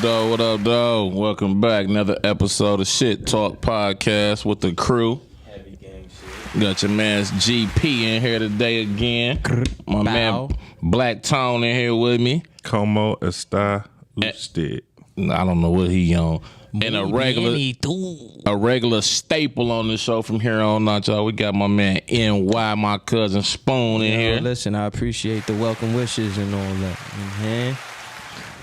though? What up, though? Welcome back. Another episode of Shit Talk Podcast with the crew. Heavy gang shit. Got your man's GP in here today again. My man Black Tone in here with me. Como está usted? I don't know what he on. And a regular staple on the show from here on out, y'all. We got my man NY, my cousin Spoon in here. Listen, I appreciate the welcome wishes and all that. Mm-hmm.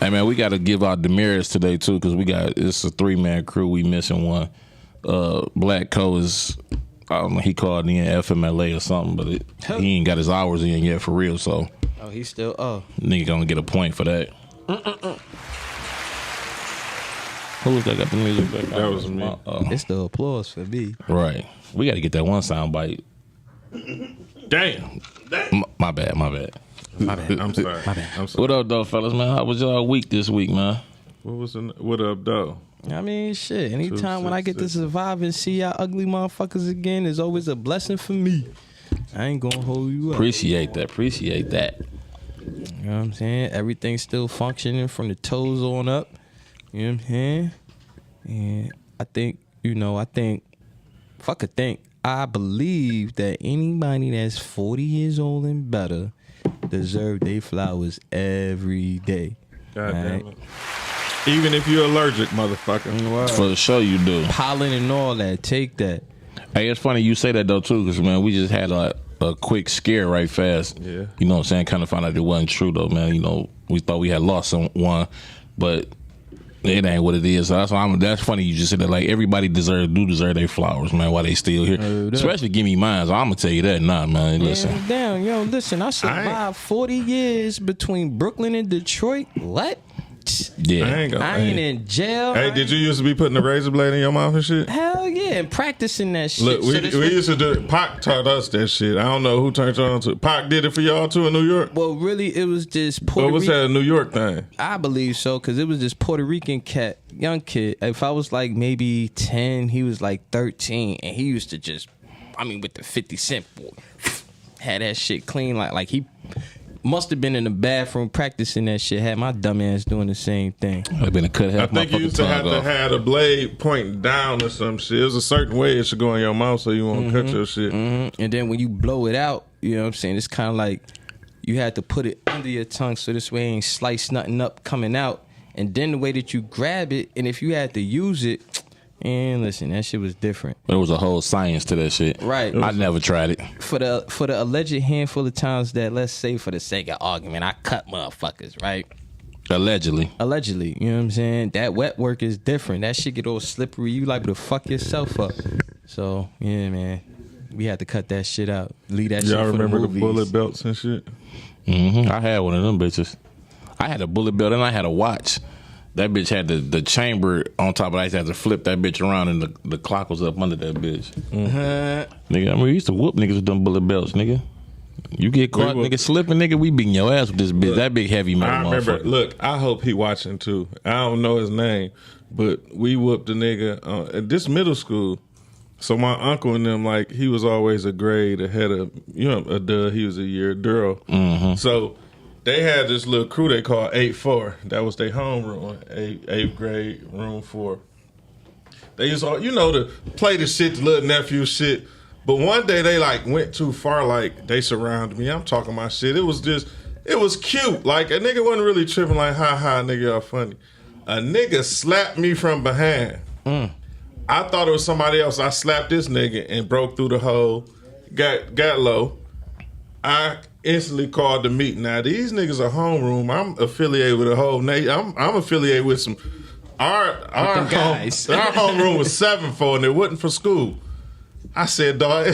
Hey man, we got to give out demerits today too, because it's a 3-man crew. We missing one. Black Co is, I don't know, he called in FMLA or something, but he ain't got his hours in yet for real. So he's still nigga gonna get a point for that. Who was that got the music back? That was me. It's the applause for me. Right. We got to get that one sound bite. Damn. My bad. I'm sorry. What up, though, fellas, man? How was y'all week this week, man? What up, though? I mean, shit. Anytime when I get to survive and see y'all ugly motherfuckers again is always a blessing for me. I ain't gonna hold you up. Appreciate that. You know what I'm saying? Everything's still functioning from the toes on up. You know what I'm saying? And I believe that anybody that's 40 years old and better deserve their flowers every day. God damn it. Even if you're allergic, motherfucker. For the show you do. Pollen and all that. Take that. Hey, it's funny you say that, though, too, because, man, we just had a quick scare right fast. Yeah. You know what I'm saying? Kind of found out it wasn't true, though, man. You know, we thought we had lost someone, but it ain't what it is. So that's funny you just said that. Like, everybody deserve their flowers, man, while they still here. Especially give me mine. So I'm going to tell you that. Nah, man, listen. Damn, listen, I survived 40 years between Brooklyn and Detroit. What? Yeah. I ain't in jail. Hey, did you used to be putting a razor blade in your mouth and shit? Hell yeah, and practicing that shit. Look, we used to do it. Pac taught us that shit. I don't know who turned on to it. Pac did it for y'all too in New York? Well, really, it was just Puerto Rican. What was that, a New York thing? I believe so, because it was this Puerto Rican cat, young kid. If I was like maybe 10, he was like 13, and he used to just, with the 50 Cent boy, had that shit clean. Like he must have been in the bathroom practicing that shit. Had my dumb ass doing the same thing. I've been a cut half. I think you used to have to have the blade pointing down or some shit. There's a certain way it should go in your mouth so you won't cut your shit. Mm-hmm. And then when you blow it out, you know what I'm saying? It's kind of like you had to put it under your tongue so this way it ain't slice nothing up coming out. And then the way that you grab it, and if you had to use it, and listen, that shit was different. There was a whole science to that shit. Right. I never tried it. For the alleged handful of times that, let's say for the sake of argument, I cut motherfuckers, right? Allegedly, you know what I'm saying? That wet work is different. That shit get all slippery. You liable to fuck yourself up. So, yeah, man. We had to cut that shit out. Leave that shit for the movies. Y'all remember the bullet belts and shit? Mm-hmm. I had one of them bitches. I had a bullet belt and I had a watch. That bitch had the chamber on top of it. I used to have to flip that bitch around and the clock was up under that bitch. Mm-hmm. Nigga, we used to whoop niggas with them bullet belts, nigga. You get caught, nigga, slipping, nigga, we beating your ass with this bitch. That big heavy metal motherfucker. I remember, look, I hope he watching too. I don't know his name, but we whooped the nigga at this middle school. So my uncle and them, like, he was always a grade ahead of, he was a year, Duro. Mm-hmm. So they had this little crew they called 8-4. That was their homeroom, 8th grade, room 4. They used to, to play the shit, the little nephew shit. But one day they, like, went too far, like, they surrounded me. I'm talking my shit. It was cute. Like, a nigga wasn't really tripping, like, ha, nigga, y'all funny. A nigga slapped me from behind. I thought it was somebody else. I slapped this nigga and broke through the hole, got low. I instantly called the meeting. Now, these niggas are homeroom. I'm affiliated with a whole nation. I'm affiliated with some. Our homeroom was 7-4 and it wasn't for school. I said, dog,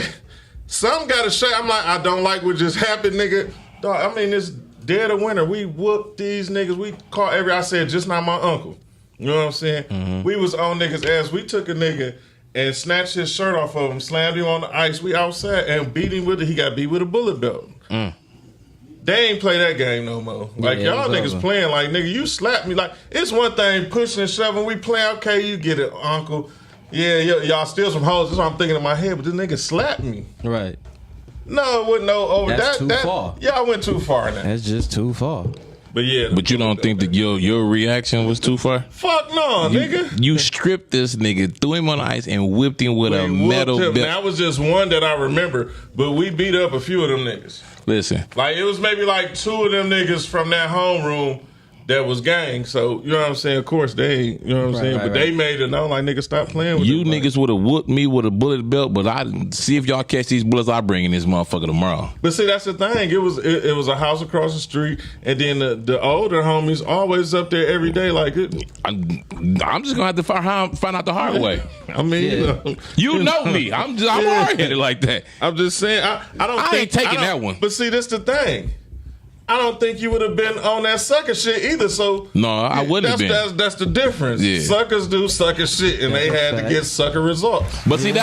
some got to shake. I'm like, I don't like what just happened, nigga. Dog, it's dead of winter. We whooped these niggas. We caught I said, just not my uncle. You know what I'm saying? Mm-hmm. We was on niggas' ass. We took a nigga and snatched his shirt off of him, slammed him on the ice. We outside and beat him with it. He got beat with a bullet belt. They ain't play that game no more. Like, y'all niggas playing like, nigga, you slapped me. Like, it's one thing pushing and shoving. We playing, okay, you get it, uncle. Yeah, y'all steal some hoes. That's what I'm thinking in my head. But this nigga slapped me. Right. No, it wasn't no over. That's too far. Yeah, I went too far now. That's just too far. But yeah. But you don't think that your reaction was too far? Fuck no, nigga. You stripped this nigga, threw him on the ice, and whipped him with a metal belt. That was just one that I remember, but we beat up a few of them niggas. Listen, Like, it was maybe like 2 of them niggas from that homeroom that was gang. So, you know what I'm saying? Of course, they ain't, you know what I'm saying? But they made it known, like, nigga, stop playing with you them, niggas would have whooped me with a bullet belt, but I see if y'all catch these bullets, I bring in this motherfucker tomorrow. But see, that's the thing. It was a house across the street, and then the older homies always up there every day. Like, I'm just gonna have to find out the hard way. I mean, You know me. I'm hard headed like that. I'm just saying. I don't. I think, ain't taking I don't- that one. But see, that's the thing. I don't think you would have been on that sucker shit either. So No, I wouldn't have been. That's the difference. Yeah. Suckers do sucker shit, and they had to get sucker results. But see, a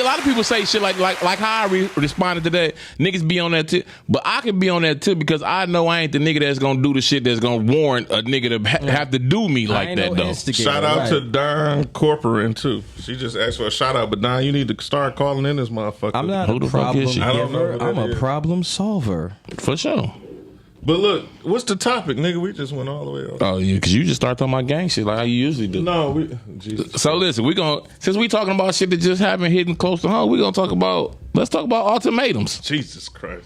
lot of people say shit like how I responded to that. Niggas be on that tip, but I can be on that tip because I know I ain't the nigga that's gonna do the shit that's gonna warrant a nigga to have to do me like that though. Shout out to Don Corcoran too. She just asked for a shout out, but Don, you need to start calling in this motherfucker. I'm not Who a the fuck problem is she? I don't know giver. who that I'm a is. problem solver. For sure. But look, what's the topic, nigga? We just went all the way off. Oh yeah, because you just start talking about gang shit like how you usually do. No, Jesus. So listen, since we talking about shit that just happened hitting close to home, let's talk about ultimatums. Jesus Christ.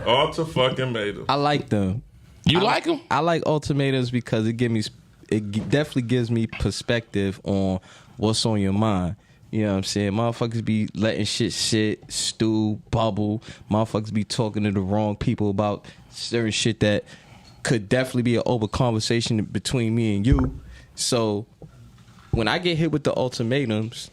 Fucking made them. I like them. You like them? I like ultimatums because it definitely gives me perspective on what's on your mind. You know what I'm saying? Motherfuckers be letting shit sit, stew, bubble. Motherfuckers be talking to the wrong people about certain shit that could definitely be an open conversation between me and you. So when I get hit with the ultimatums,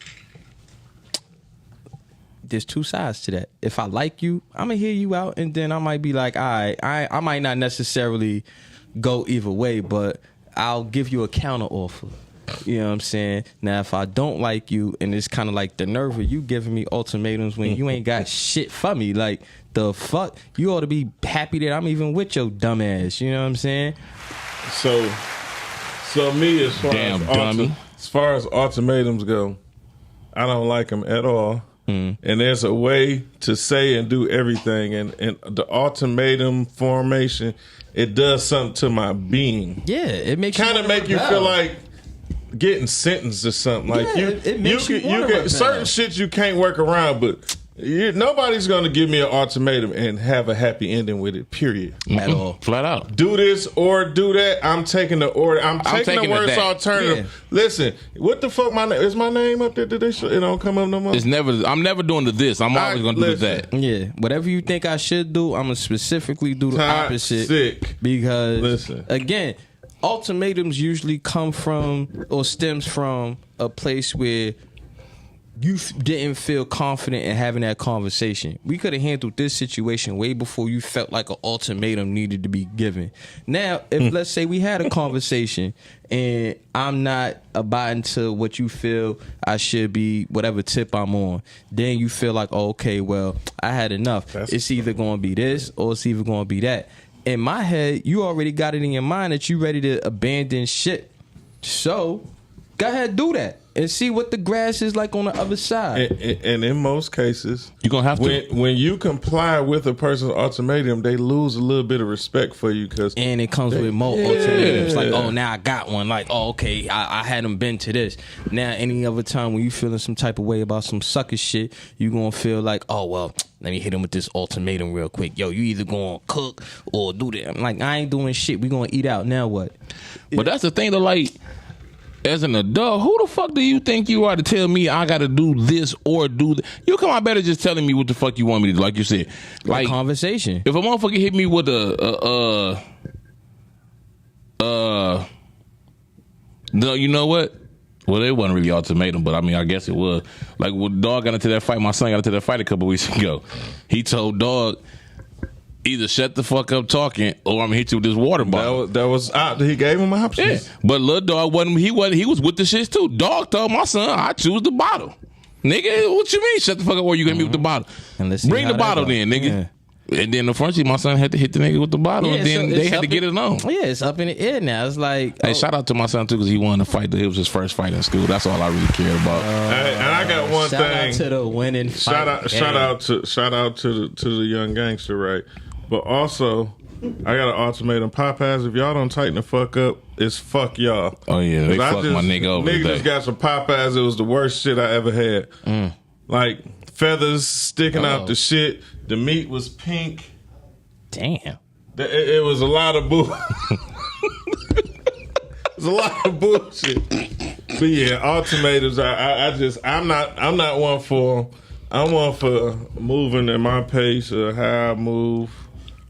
there's 2 sides to that. If I like you, I'm gonna hear you out, and then I might be like, all right, I might not necessarily go either way, but I'll give you a counter offer. You know what I'm saying? Now, if I don't like you, and it's kind of like the nerve of you giving me ultimatums when you ain't got shit for me, like, the fuck? You ought to be happy that I'm even with your dumb ass. You know what I'm saying? So me, as far as ultimatums go, I don't like them at all. And there's a way to say and do everything, and the ultimatum formation, it does something to my being. Yeah, it makes Kind you of wanna make you rebel. feel like getting sentenced or something. Like Yeah, it makes you wanna rebel. certain shit you can't work around, but nobody's gonna give me an ultimatum and have a happy ending with it. Period. at all. Flat out. Do this or do that. I'm taking the order. I'm taking the taking worst that. alternative. Yeah. Listen, what the fuck? Is my name up there? Did they it don't come up no more? I'm never doing this. I'm always gonna do that. Yeah, whatever you think I should do, I'm gonna specifically do the opposite. Toxic. Because Listen. again, ultimatums usually come from or stems from a place where you didn't feel confident in having that conversation. We could have handled this situation way before you felt like an ultimatum needed to be given. Now, if let's say we had a conversation and I'm not abiding to what you feel I should be, whatever tip I'm on, then you feel like, oh, okay, well, I had enough. It's either going to be this or it's either going to be that. In my head, you already got it in your mind that you ready to abandon shit. So, go ahead, do that. And see what the grass is like on the other side. And in most cases, You're gonna have to. when you comply with a person's ultimatum, they lose a little bit of respect for you because And it comes with more ultimatums. Like, oh, now I got one. Like, oh, okay, I hadn't been to this. Now, any other time when you feeling some type of way about some sucker shit, you gonna feel like, oh, well, let me hit him with this ultimatum real quick. Yo, you either gonna cook or do that. I'm like, I ain't doing shit. We gonna eat out. Now what? But that's the thing though, like, as an adult, who the fuck do you think you are to tell me I gotta do this or do that? You come out better just telling me what the fuck you want me to do, like you said. Like, Conversation. if a motherfucker hit me with no, you know what? Well, it wasn't really ultimatum, but I mean, I guess it was. Like, when Dog got into that fight, my son got into that fight a couple weeks ago. He told Dog, either shut the fuck up talking, or I'm gonna hit you with this water bottle. that was he gave him Yeah, options. but little Dog wasn't. He was with the shits too. Dog told my son, I choose the bottle. Nigga, what you mean? Shut the fuck up, or you gonna be with the bottle? And let's see Bring how the that bottle go. then, nigga. Yeah. And then unfortunately, my son had to hit the nigga with the bottle, and then so they it's had to up get in- it on. Yeah, it's up in the air now. It's like, Hey, shout out to my son too, because he won the fight. It was his first fight in school. That's all I really cared about. And I got one shout thing. out to the winning Shout fight. out to the young gangster, right? But also, I got an ultimatum. Popeyes, if y'all don't tighten the fuck up, it's fuck y'all. Oh yeah, they 'Cause fucked my nigga over Nigga today. just got some Popeyes. It was the worst shit I ever had. Like feathers sticking out the shit. The meat was pink. Damn. It was a lot of bull. It was a lot of bullshit. But yeah, ultimatums. I'm not one for. I'm one for moving at my pace or how I move,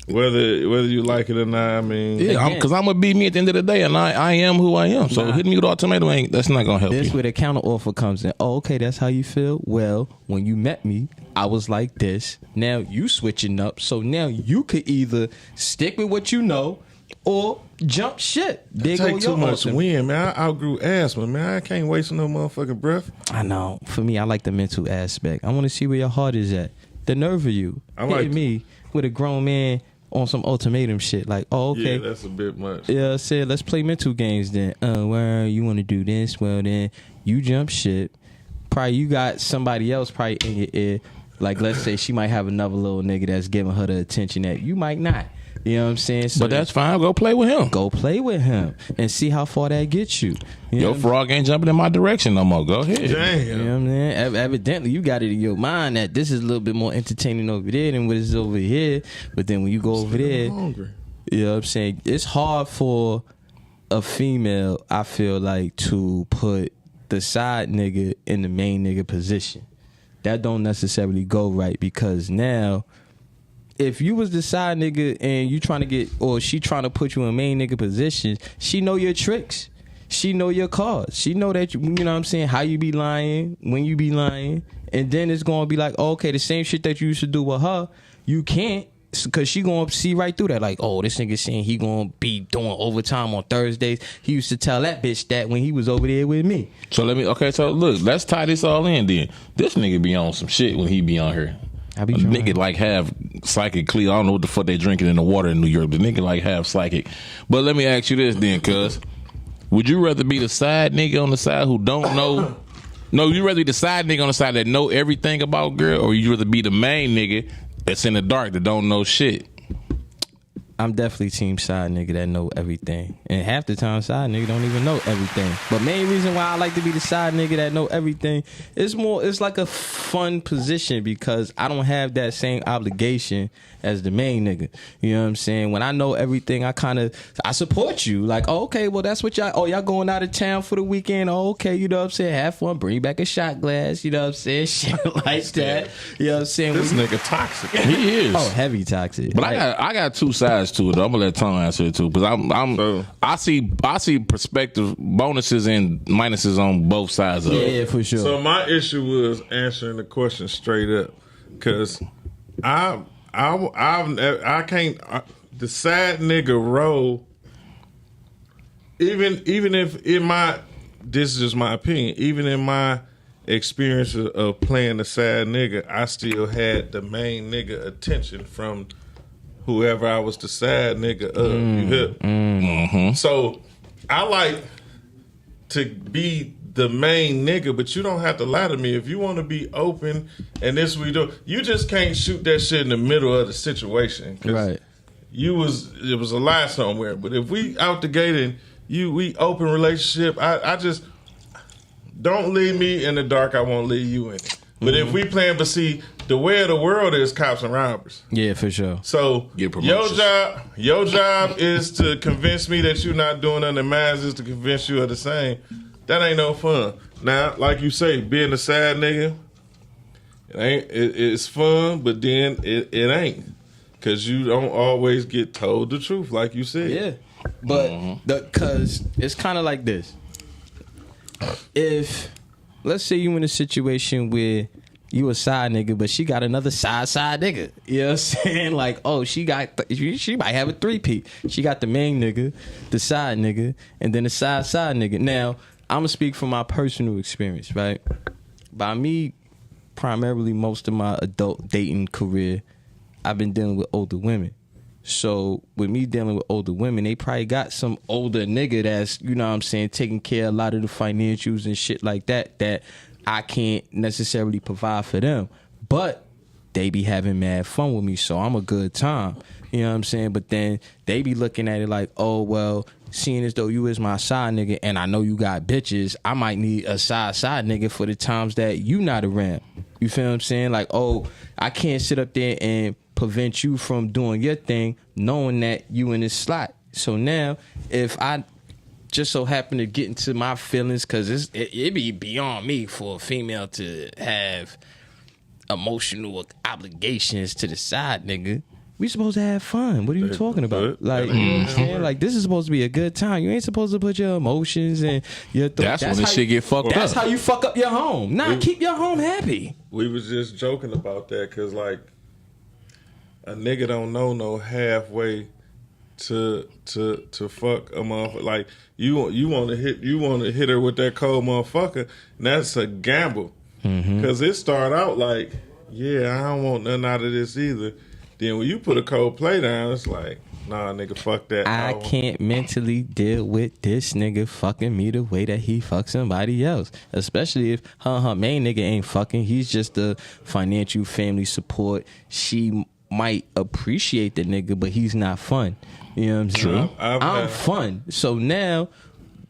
whether you like it or not. I mean, Yeah, because I'm gonna be me at the end of the day, and I am who I am. So hitting me with ultimatum that's not gonna help This you. where the counter offer comes in. Oh, okay, that's how you feel. Well, when you met me, I was like this. Now you switching up, so now you could either stick with what you know or jump shit. There go take too your much ultimate. wind, man. I outgrew asthma, man. I can't waste no motherfucking breath. I know. For me, I like the mental aspect. I want to see where your heart is at. The nerve of you I like hitting me with a grown man on some ultimatum shit. Like, oh, okay. Yeah, that's a bit much. Yeah, I said, let's play mental games then. Well, you want to do this? Well, then you jump shit. Probably you got somebody else probably in your ear. Like, let's say she might have another little nigga that's giving her the attention that you might not. You know what I'm saying? So But that's fine. Go play with him. go play with him and see how far that gets you. You know Your what I'm frog ain't jumping in my direction no more. Go ahead. Damn. You know what I'm saying? Evidently, you got it in your mind that this is a little bit more entertaining over there than what is over here. But then when you go over there, I'm hungry. you know what I'm saying? It's hard for a female, I feel like, to put the side nigga in the main nigga position. That don't necessarily go right because now, if you was the side nigga and you trying to get, or she trying to put you in main nigga position, she know your tricks. She know your cards. She know that, you know what I'm saying, how you be lying, when you be lying. And then it's going to be like, oh, okay, the same shit that you used to do with her, you can't. Because she going to see right through that. Like, oh, this nigga saying he going to be doing overtime on Thursdays. He used to tell that bitch that when he was over there with me. So look, let's tie this all in then. This nigga be on some shit when he be on here. I be A trying. nigga like have psychic clear. I don't know what the fuck they drinking in the water in New York. The nigga like have psychic. But let me ask you this then, cuz. Would you rather be the side nigga on the side who don't know? No, you rather be the side nigga on the side that know everything about girl, or you rather be the main nigga that's in the dark that don't know shit? I'm definitely team side nigga that know everything. And half the time side nigga don't even know everything. But main reason why I like to be the side nigga that know everything, it's like a fun position because I don't have that same obligation as the main nigga. You know what I'm saying? When I know everything, I support you. Like, oh, okay, well that's what y'all going out of town for the weekend. Oh, okay, you know what I'm saying? Have fun, bring back a shot glass, you know what I'm saying? Shit like that. You know what I'm saying? This nigga toxic. He is. Oh, heavy toxic. But Like, I got two sides to it. I'm gonna let Tom answer it too, because I see perspective bonuses and minuses on both sides of it. yeah, for sure. So my issue was answering the question straight up, because I can't the sad nigga role. Even if in my, this is just my opinion. Even in my experience of playing the sad nigga, I still had the main nigga attention from whoever I was the sad nigga of. You hip? Mm-hmm. So I like to be the main nigga, but you don't have to lie to me. If you want to be open and this we do, you just can't shoot that shit in the middle of the situation. 'Cause Right. it was a lie somewhere. But if we out the gate and we open relationship, I just don't leave me in the dark. I won't leave you in it. But if we playing, but see, the way of the world is cops and robbers. Yeah, for sure. So Get your promotions. job is to convince me that you're not doing nothing. Mine is to convince you of the same. That ain't no fun. Now, like you say, being a sad nigga, it's fun, but then it ain't, because you don't always get told the truth, like you said. Yeah, but because it's kind of like this. If let's say you in a situation where you a side nigga, but she got another side nigga. You know what I'm saying? Like, oh, she might have a 3P. She got the main nigga, the side nigga, and then the side nigga. Now, I'm gonna speak from my personal experience, right? By me, primarily most of my adult dating career, I've been dealing with older women. So with me dealing with older women, they probably got some older nigga that's, you know what I'm saying, taking care of a lot of the financials and shit like that I can't necessarily provide for them. But they be having mad fun with me, so I'm a good time. You know what I'm saying? But then they be looking at it like, oh, well, seeing as though you is my side nigga and I know you got bitches, I might need a side nigga for the times that you not around. You feel what I'm saying? Like, oh, I can't sit up there and prevent you from doing your thing knowing that you in this slot. So now, if I just so happen to get into my feelings, because it be beyond me for a female to have emotional obligations to the side nigga. We supposed to have fun. What are you talking about? Like, you know what I'm saying? Like, this is supposed to be a good time. You ain't supposed to put your emotions and your That's when this shit get fucked up. That's how you fuck up your home. Nah, keep your home happy. We was just joking about that because, like, a nigga don't know no halfway to fuck a motherfucker. Like, you want to hit her with that cold motherfucker, and that's a gamble. Because it start out like, yeah, I don't want nothing out of this either. Then when you put a cold play down, it's like, nah, nigga, fuck that. I can't mentally deal with this nigga fucking me the way that he fucks somebody else. Especially if her main nigga ain't fucking. He's just the financial family support. She might appreciate the nigga, but he's not fun. You know what I'm saying? I'm fun. So now,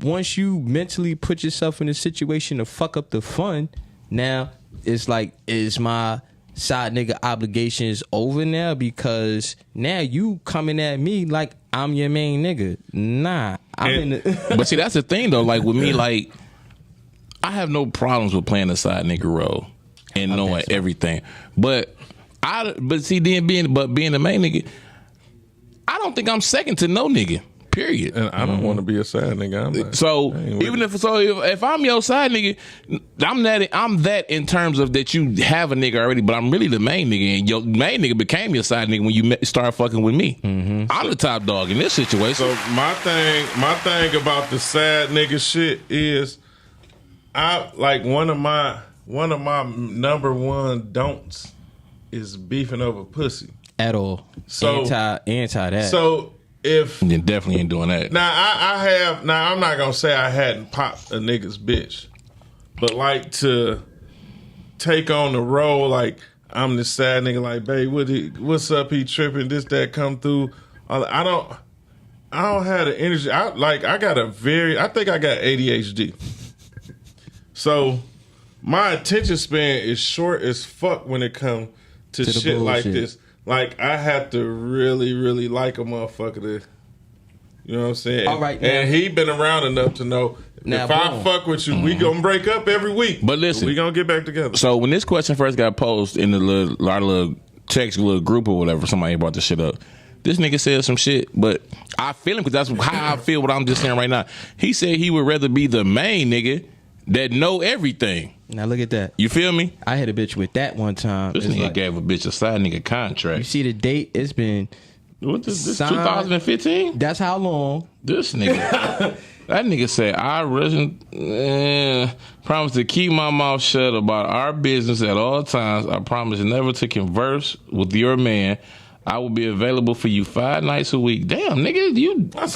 once you mentally put yourself in a situation to fuck up the fun, now it's like, is my side nigga obligations over now? Because now you coming at me like I'm your main nigga. Nah, I'm in the But see, that's the thing though. Like with me, like I have no problems with playing the side nigga role and knowing everything. But see, then being the main nigga, I don't think I'm second to no nigga. Period. And I don't want to be a side nigga. I'm not, so even if I'm your side nigga, I'm that in terms of that you have a nigga already, but I'm really the main nigga, and your main nigga became your side nigga when you start fucking with me. I'm the top dog in this situation. So my thing about the sad nigga shit is, I like one of my number one don'ts is beefing over pussy at all. So anti that. you So definitely ain't doing that. Now I'm not gonna say I hadn't popped a nigga's bitch, but like to take on the role like I'm the sad nigga, like, babe, what's up? He tripping, this, that, come through. I don't have the energy. I think I got ADHD. So my attention span is short as fuck when it comes to shit like this. Like, I have to really, really like a motherfucker to, you know what I'm saying? All right, now, and he been around enough to know, if I fuck with you, we gonna break up every week. But listen, we gonna get back together. So when this question first got posed in the little text little group or whatever, somebody brought this shit up. This nigga said some shit, but I feel him because that's how I feel what I'm just saying right now. He said he would rather be the main nigga that know everything. Now look at that. You feel me? I had a bitch with that one time. This nigga gave a bitch a side nigga contract. You see the date? It's been this 2015? That's how long? This nigga. That nigga said, I promise to keep my mouth shut about our business at all times. I promise never to converse with your man. I will be available for you 5 nights a week. Damn, nigga, that's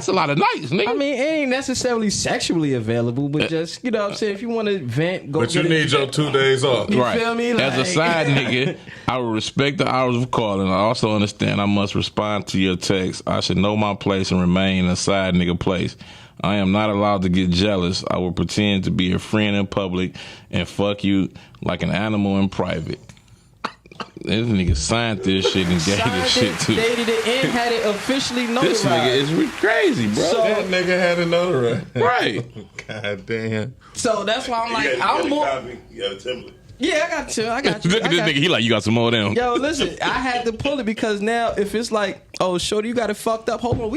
a lot of nights, nigga. I mean, it ain't necessarily sexually available, but just, you know what I'm saying, if you want to vent, go. But you need your 2 days off. You feel me? As a side nigga, I will respect the hours of calling. I also understand I must respond to your text. I should know my place and remain a side nigga place. I am not allowed to get jealous. I will pretend to be a friend in public and fuck you like an animal in private. This nigga signed this shit and gave this shit to. Dated it and had it officially notarized. This nigga is crazy, bro. So, that nigga had a notary. Right. God damn. So that's why I'm like, I'm more. You got a template. Yeah, I got you. Look at this nigga. He like, you got some more of them. Yo, listen, I had to pull it because now if it's like, oh, shorty, you got it fucked up. Hold on,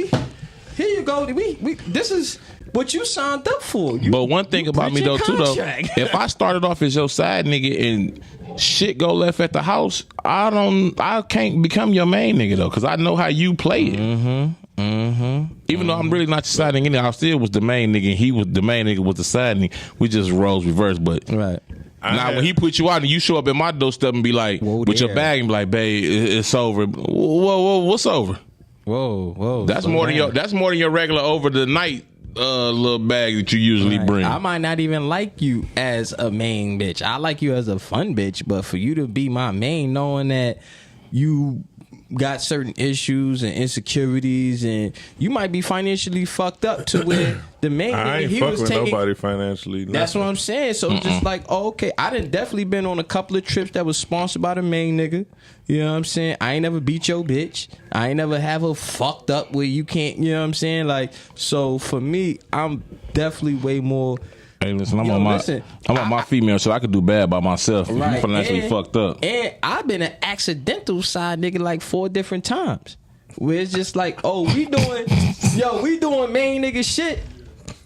here you go. We this is what you signed up for. But one thing about me though, too, though, if I started off as your side nigga and shit go left at the house, I can't become your main nigga though, because I know how you play it. Even though I'm really not your side nigga, I still was the main nigga, and he was the main nigga was the side nigga. We just roles reversed, but right. Now when he put you out and you show up at my doorstep and be like, with your bag and be like, babe, it's over. Whoa, what's over? Whoa. That's more than your regular over the night little bag that you usually Right. bring. I might not even like you as a main bitch. I like you as a fun bitch, but for you to be my main, knowing that you got certain issues and insecurities, and you might be financially fucked up to where the main I nigga, ain't he fuck was with taking. nobody financially. That's what I'm saying. So just like, oh, okay, I done definitely been on a couple of trips that was sponsored by the main nigga. You know what I'm saying? I ain't never beat your bitch. I ain't never have her fucked up where you can't, you know what I'm saying? Like, so for me, I'm definitely way more. Hey, listen, I'm Yo, on listen, my female, so I could do bad by myself. If Right. you financially And- fucked up. And I've been an accidental side nigga like 4 different times. Where it's just like, oh, we doing main nigga shit.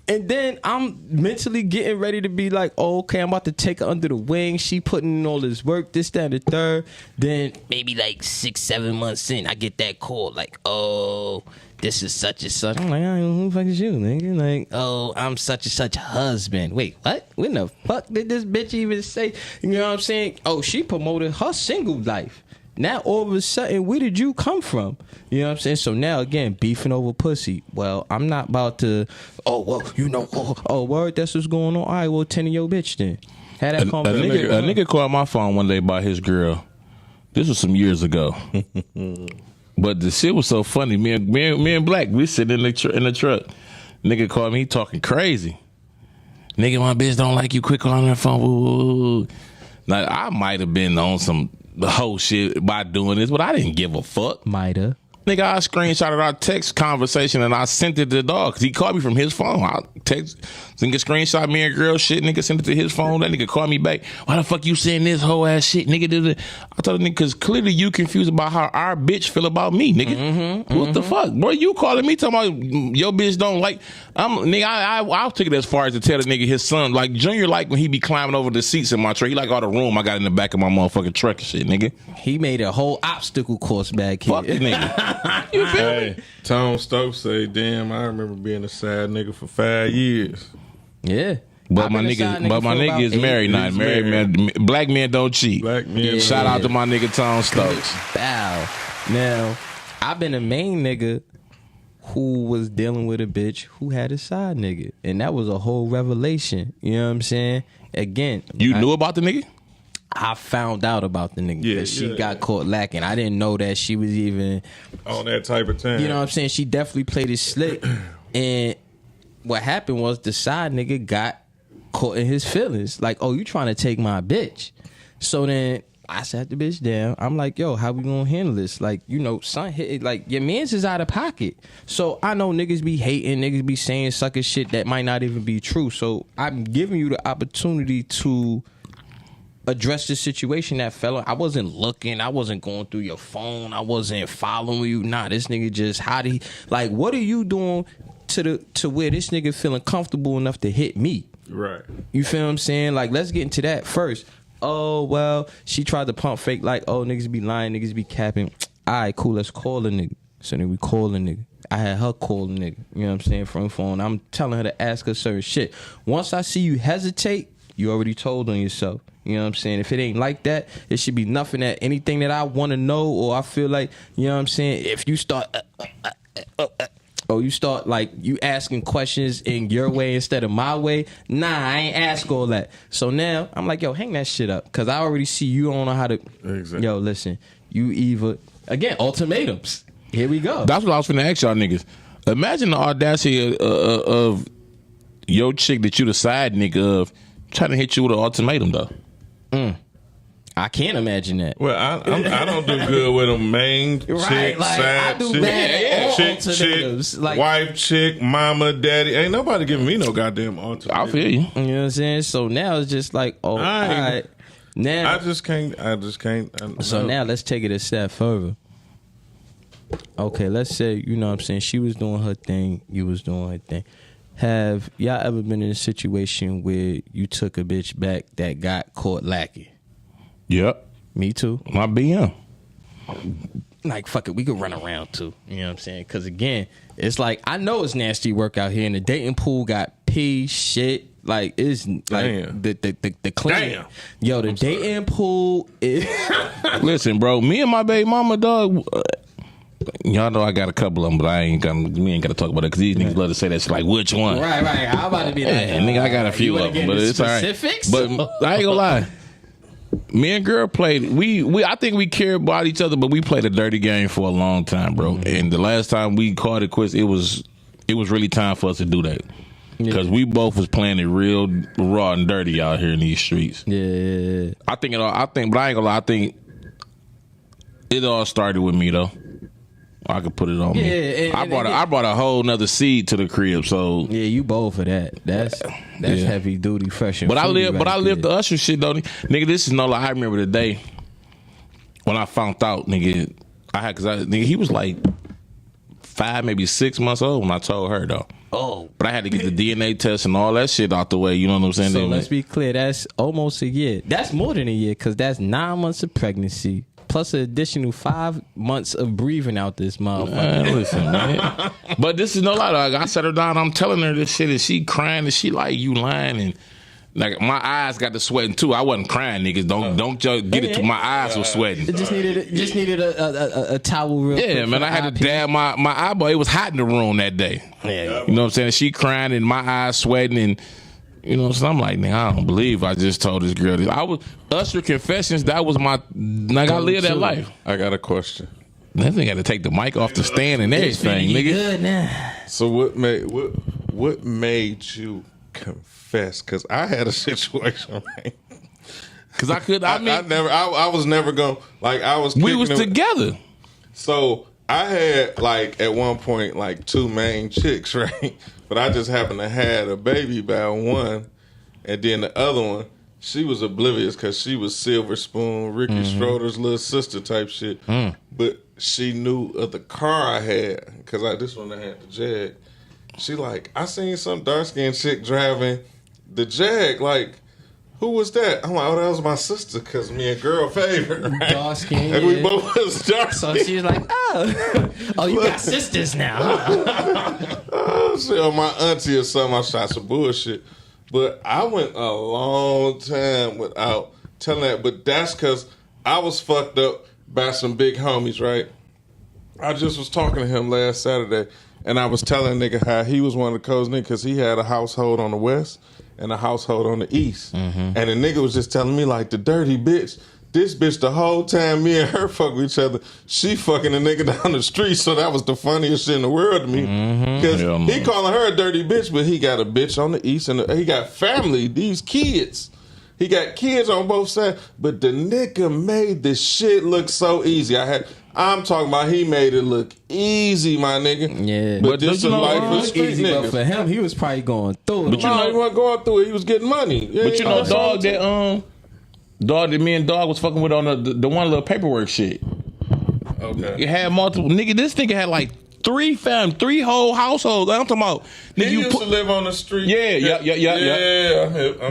And then I'm mentally getting ready to be like, oh, okay, I'm about to take her under the wing. She putting in all this work, this, that, and the third. Then maybe like 6-7 months in, I get that call like, oh, this is such and such. I'm like, who the fuck is you, nigga? Like, oh, I'm such and such husband. Wait, what? When the fuck did this bitch even say? You know what I'm saying? Oh, she promoted her single life. Now all of a sudden, where did you come from? You know what I'm saying? So now again, beefing over pussy. Well, I'm not about to. Oh well, you know. Oh word, that's what's going on. All right, well, 10 of your bitch then. Had that A conversation. nigga called my phone one day by his girl. This was some years ago. But the shit was so funny. Me and Black, we sitting in the truck. Nigga called me, he talking crazy. Nigga, my bitch don't like you. Quick on her phone. Woo. Now I might have been on some whole shit by doing this, but I didn't give a fuck. Mida. Nigga, I screenshotted our text conversation and I sent it to the dog because he called me from his phone. I text, nigga screenshot me and girl shit. Nigga sent it to his phone. That nigga called me back. Why the fuck you saying this whole ass shit, nigga? Did it? I told the nigga because clearly you confused about how our bitch feel about me, nigga. What the fuck, bro? You calling me talking about your bitch don't like? Nigga. I'll take it as far as to tell the nigga his son like Junior like when he be climbing over the seats in my truck. He like all the room I got in the back of my motherfucking truck and shit, nigga. He made a whole obstacle course back here. Fuck the nigga. You feel me? Hey, Tom Stokes say, damn, I remember being a sad nigga for 5 years. Yeah. But I've my been a nigga, side but my for nigga about is 8 married now. He's Married man, black men don't cheat. Black men. Shout out to my nigga Tom Stokes. Bow. Now, I've been a main nigga who was dealing with a bitch who had a side nigga. And that was a whole revelation. You know what I'm saying? Again, You knew about the nigga? I found out about the nigga Yeah, because she yeah. got caught lacking. I didn't know that she was even, On that type of time. you know what I'm saying? She definitely played it slick. And what happened was the side nigga got caught in his feelings. Like, oh, you trying to take my bitch. So then I sat the bitch down. I'm like, yo, how we gonna handle this? Like, you know, son, like your man's is out of pocket. So I know niggas be hating, niggas be saying sucker shit that might not even be true. So I'm giving you the opportunity to address the situation that fella. I wasn't looking. I wasn't going through your phone. I wasn't following you. Nah, this nigga just what are you doing to where this nigga feeling comfortable enough to hit me? Right. You feel what I'm saying? Like, let's get into that first. Oh, well, she tried to pump fake like, oh, niggas be lying, niggas be capping. All right, cool, let's call the nigga. So then we call the nigga. I had her call the nigga, you know what I'm saying, from the phone. I'm telling her to ask her certain shit. Once I see you hesitate, you already told on yourself. You know what I'm saying? If it ain't like that, it should be nothing that anything that I want to know or I feel like, you know what I'm saying? If you start, you start like you asking questions in your way instead of my way, nah, I ain't ask all that. So now I'm like, yo, hang that shit up. Because I already see you don't know how to. Exactly. Yo, listen, you either, again, ultimatums. Here we go. That's what I was finna ask y'all niggas. Imagine the audacity of your chick that you the side nigga of trying to hit you with an ultimatum though. I can't imagine that. Well, I don't do good with them main chick, Right, like, side I do chick, bad at chick, ultimatums, chick, like- wife, chick, mama, daddy. Ain't nobody giving me no goddamn ultimatum. I feel you. You know what I'm saying? So now it's just like, oh, all I ain't- right. Now, I just can't. so now let's take it a step further. Okay, let's say, you know what I'm saying, she was doing her thing, you was doing her thing. Have y'all ever been in a situation where you took a bitch back that got caught lacking? Yep. Me too. My BM. Like, fuck it, we could run around too. You know what I'm saying? Because again, it's like, I know it's nasty work out here, and the dating pool got pee, shit. Like, it's like Damn. the clean. Damn. Yo, the dating pool is. Listen, bro, me and my baby mama, dog, y'all know I got a couple of them, but we ain't got to talk about it because these niggas love to say that shit like, which one? Right. I'm about to be like, Nigga, I got a few of them, but it's all right. Specifics? But I ain't gonna lie. Me and girl played. I think we care about each other, but we played a dirty game for a long time, bro. Mm-hmm. And the last time we called it quits, it was really time for us to do that because we both was playing it real raw and dirty out here in these streets. Yeah. But I ain't gonna lie. I think it all started with me though. I could put it on me. I brought a whole nother seed to the crib, so yeah, you bold for that. That's heavy duty, fresh. And But I lived the Usher shit though, nigga. This is no lie. I remember the day when I found out, nigga. Nigga, he was like 5, maybe 6 months old when I told her though. Oh, but I had to get the DNA test and all that shit out the way. You know what I'm saying? So let's be clear. That's almost a year. That's more than a year because that's 9 months of pregnancy. Plus an additional 5 months of breathing out this motherfucker. Listen, man. But this is no lie. Like, I sat her down. I'm telling her this shit, and she crying, and she like, you lying, and like my eyes got to sweating too. I wasn't crying, niggas. Don't get it to my eyes was sweating. It just needed a towel real quick. Yeah, man. I had to dab my eyeball. It was hot in the room that day. Yeah. You know what I'm saying? She crying, and my eyes sweating, and you know, so I'm like, nigga, I don't believe I just told this girl this. I was Usher Confessions. That was my. Like, I lived that life. I got a question. That thing got to take the mic off the stand and everything, nigga. Good now. So what made you confess? Because I had a situation, right? Because I could. I was never going. Like I was. We was together. So I had like at one point like 2 main chicks, right? But I just happened to have a baby by one, and then the other one, she was oblivious because she was Silver Spoon, Ricky Schroeder's little sister type shit. But she knew of the car I had because this one I had the Jag. She like, I seen some dark skinned chick driving the Jag. Like, who was that? I'm like, oh, that was my sister because me and girl favorite. Right? Dark skin. And we both was dark So she was like, oh, you got sisters now. Oh, shit, or my auntie or something. I shot some bullshit. But I went a long time without telling that. But that's because I was fucked up by some big homies, right? I just was talking to him last Saturday, and I was telling nigga how he was one of the codes niggas because he had a household on the west and a household on the east. And the nigga was just telling me like, the dirty bitch, this bitch the whole time me and her fuck with each other, she fucking a nigga down the street. So that was the funniest shit in the world to me. Because he calling her a dirty bitch, but he got a bitch on the east and he got family, these kids. He got kids on both sides. But the nigga made this shit look so easy. I'm talking about he made it look easy, my nigga. Yeah. But this is life for street niggas. But for him, he was probably going through it. But he wasn't going through it. He was getting money. Yeah, but you know, dog that me and dog was fucking with on the one little paperwork shit. Okay. It had multiple this nigga had like 3 whole households. I'm talking about nigga. He used to live on the street. Yeah.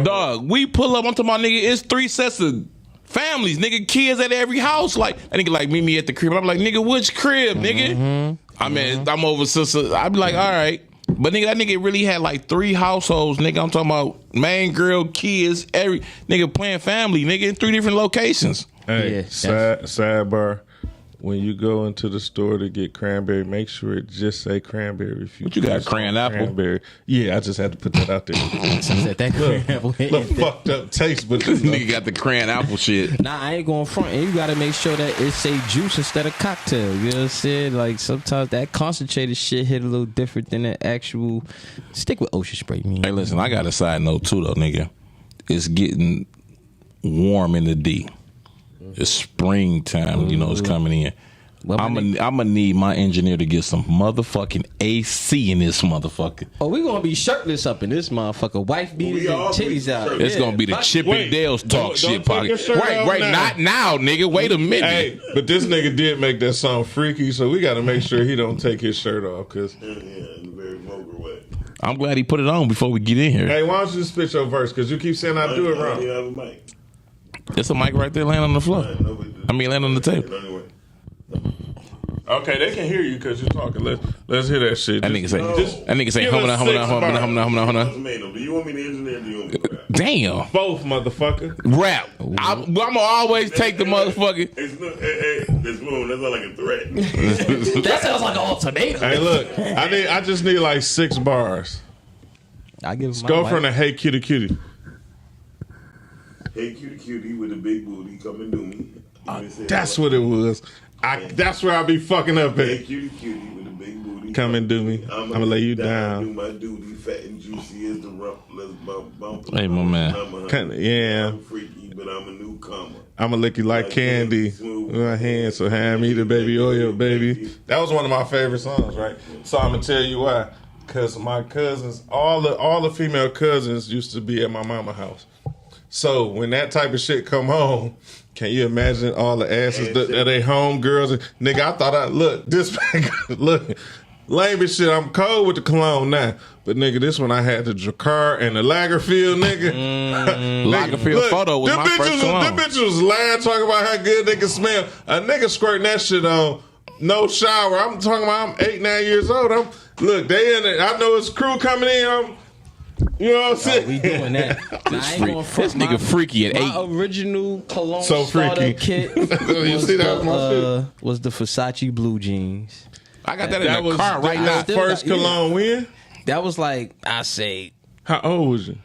Dog, we pull up. I'm talking about nigga. It's 3 sets of families, nigga, kids at every house. Like, a nigga like meet me at the crib. I'm like, nigga, which crib, nigga? I mean, I'm over sister. I be like, all right. But nigga, that nigga really had like 3 households, nigga. I'm talking about main girl, kids, every nigga playing family, nigga, in 3 different locations. Hey, sidebar. When you go into the store to get cranberry, make sure it just say cranberry. If what you got, cran apple? Cranberry. Yeah, I just had to put that out there. That cran apple. Look fucked up taste, but this nigga got the cran apple shit. Nah, I ain't going front. And you got to make sure that it say juice instead of cocktail. You know what I'm saying? Like sometimes that concentrated shit hit a little different than the actual. Stick with Ocean Spray. Hey, listen, I got a side note too, though, nigga. It's getting warm in the D. It's springtime, you know, it's coming in. Well, I'm gonna need my engineer to get some motherfucking AC in this motherfucker. Oh, we gonna be shirtless up in this motherfucker. Wife beaters and titties out. It's gonna be the Chip and Dale's talk shit pocket. Right, not now, nigga. Wait a minute. Hey, but this nigga did make that song freaky, so we gotta make sure he don't take his shirt off, cause very vulgar way. I'm glad he put it on before we get in here. Hey, why don't you just spit your verse? Cause you keep saying I do it wrong. You have a mic. There's a mic right there laying on the floor. Laying on the table. Okay, they can hear you because you're talking. Let's hear that shit. That nigga say, hold on. Do you want me to engineer or do you want me to rap? Damn. Both, motherfucker. Rap. I'm gonna always take the motherfucker. This room, that's not like a threat. That sounds like an ultimatum. Hey, look, I just need like 6 bars. I give my Go wife- from the hey cutie cutie. Hey, cutie with a big booty, come and do me. That's what it was. That's where I be fucking up Hey, at. cutie with a big booty. Come and do me. I'ma lay you Do down. my duty, fat and juicy as the rump. Let's bump. Hey, my man. Yeah. I'm freaky, but I'm a newcomer. I'ma lick you like candy with my hands. So hand me the baby oil, baby. That was one of my favorite songs, right? So I'm gonna tell you why. Cause my cousins, all the female cousins used to be at my mama house. So when that type of shit come home, can you imagine all the asses that they home girls? Nigga, I thought look, lame as shit. I'm cold with the cologne now. But nigga, this one I had the Dracar and the Lagerfield, nigga. Lagerfield photo was them my first cologne. Them bitches was lying, talking about how good they can smell. A nigga squirting that shit on, no shower. I'm talking about I'm 8, 9 years old. Look, they in it. I know it's crew coming in. You know what I'm saying? We doing that. Nah, I ain't gonna front. This nigga freaky at My 8. original cologne So freaky. startup kit You see that was my shit? was the Versace blue jeans. I got that That in the was car right now. still first got- yeah. cologne win. That was like I say. How old was you?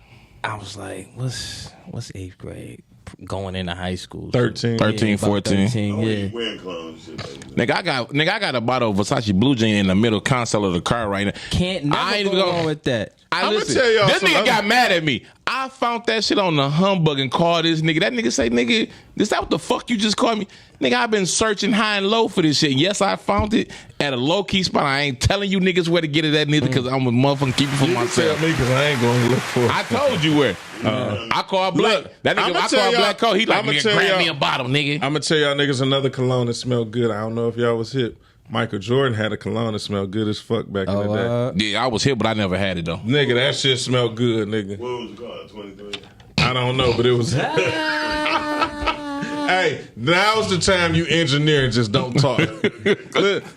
I was like, what's 8th grade? Going into high school. 13. 13, about 14. 13, Yeah. yeah. Wearing clowns and shit like that. Nigga, I got a bottle of Versace blue jean in the middle console of the car right now. Can't never I ain't go even wrong with that. I I'ma listen, tell y'all this something. nigga got mad at me. I found that shit on the humbug and called this nigga. That nigga say, nigga, is that what the fuck you just called me? Nigga, I've been searching high and low for this shit. Yes, I found it at a low key spot. I ain't telling you niggas where to get it at neither because I'm a motherfucking keep it for You can tell myself. me because I ain't going to look for it. I told you where. I called Black. Look, That nigga, I'ma I tell called y'all- Black Cole. He like, I'ma nigga, tell grab y'all- me a bottle, nigga. I'm going to tell y'all niggas another cologne that smelled good. I don't know if y'all was hip. Michael Jordan had a cologne that smelled good as fuck back in the day. Yeah, I was here, but I never had it though. Nigga, that shit smelled good, nigga. What was it called? 23? I don't know, but it was. Hey, now's the time you engineer and just don't talk. look.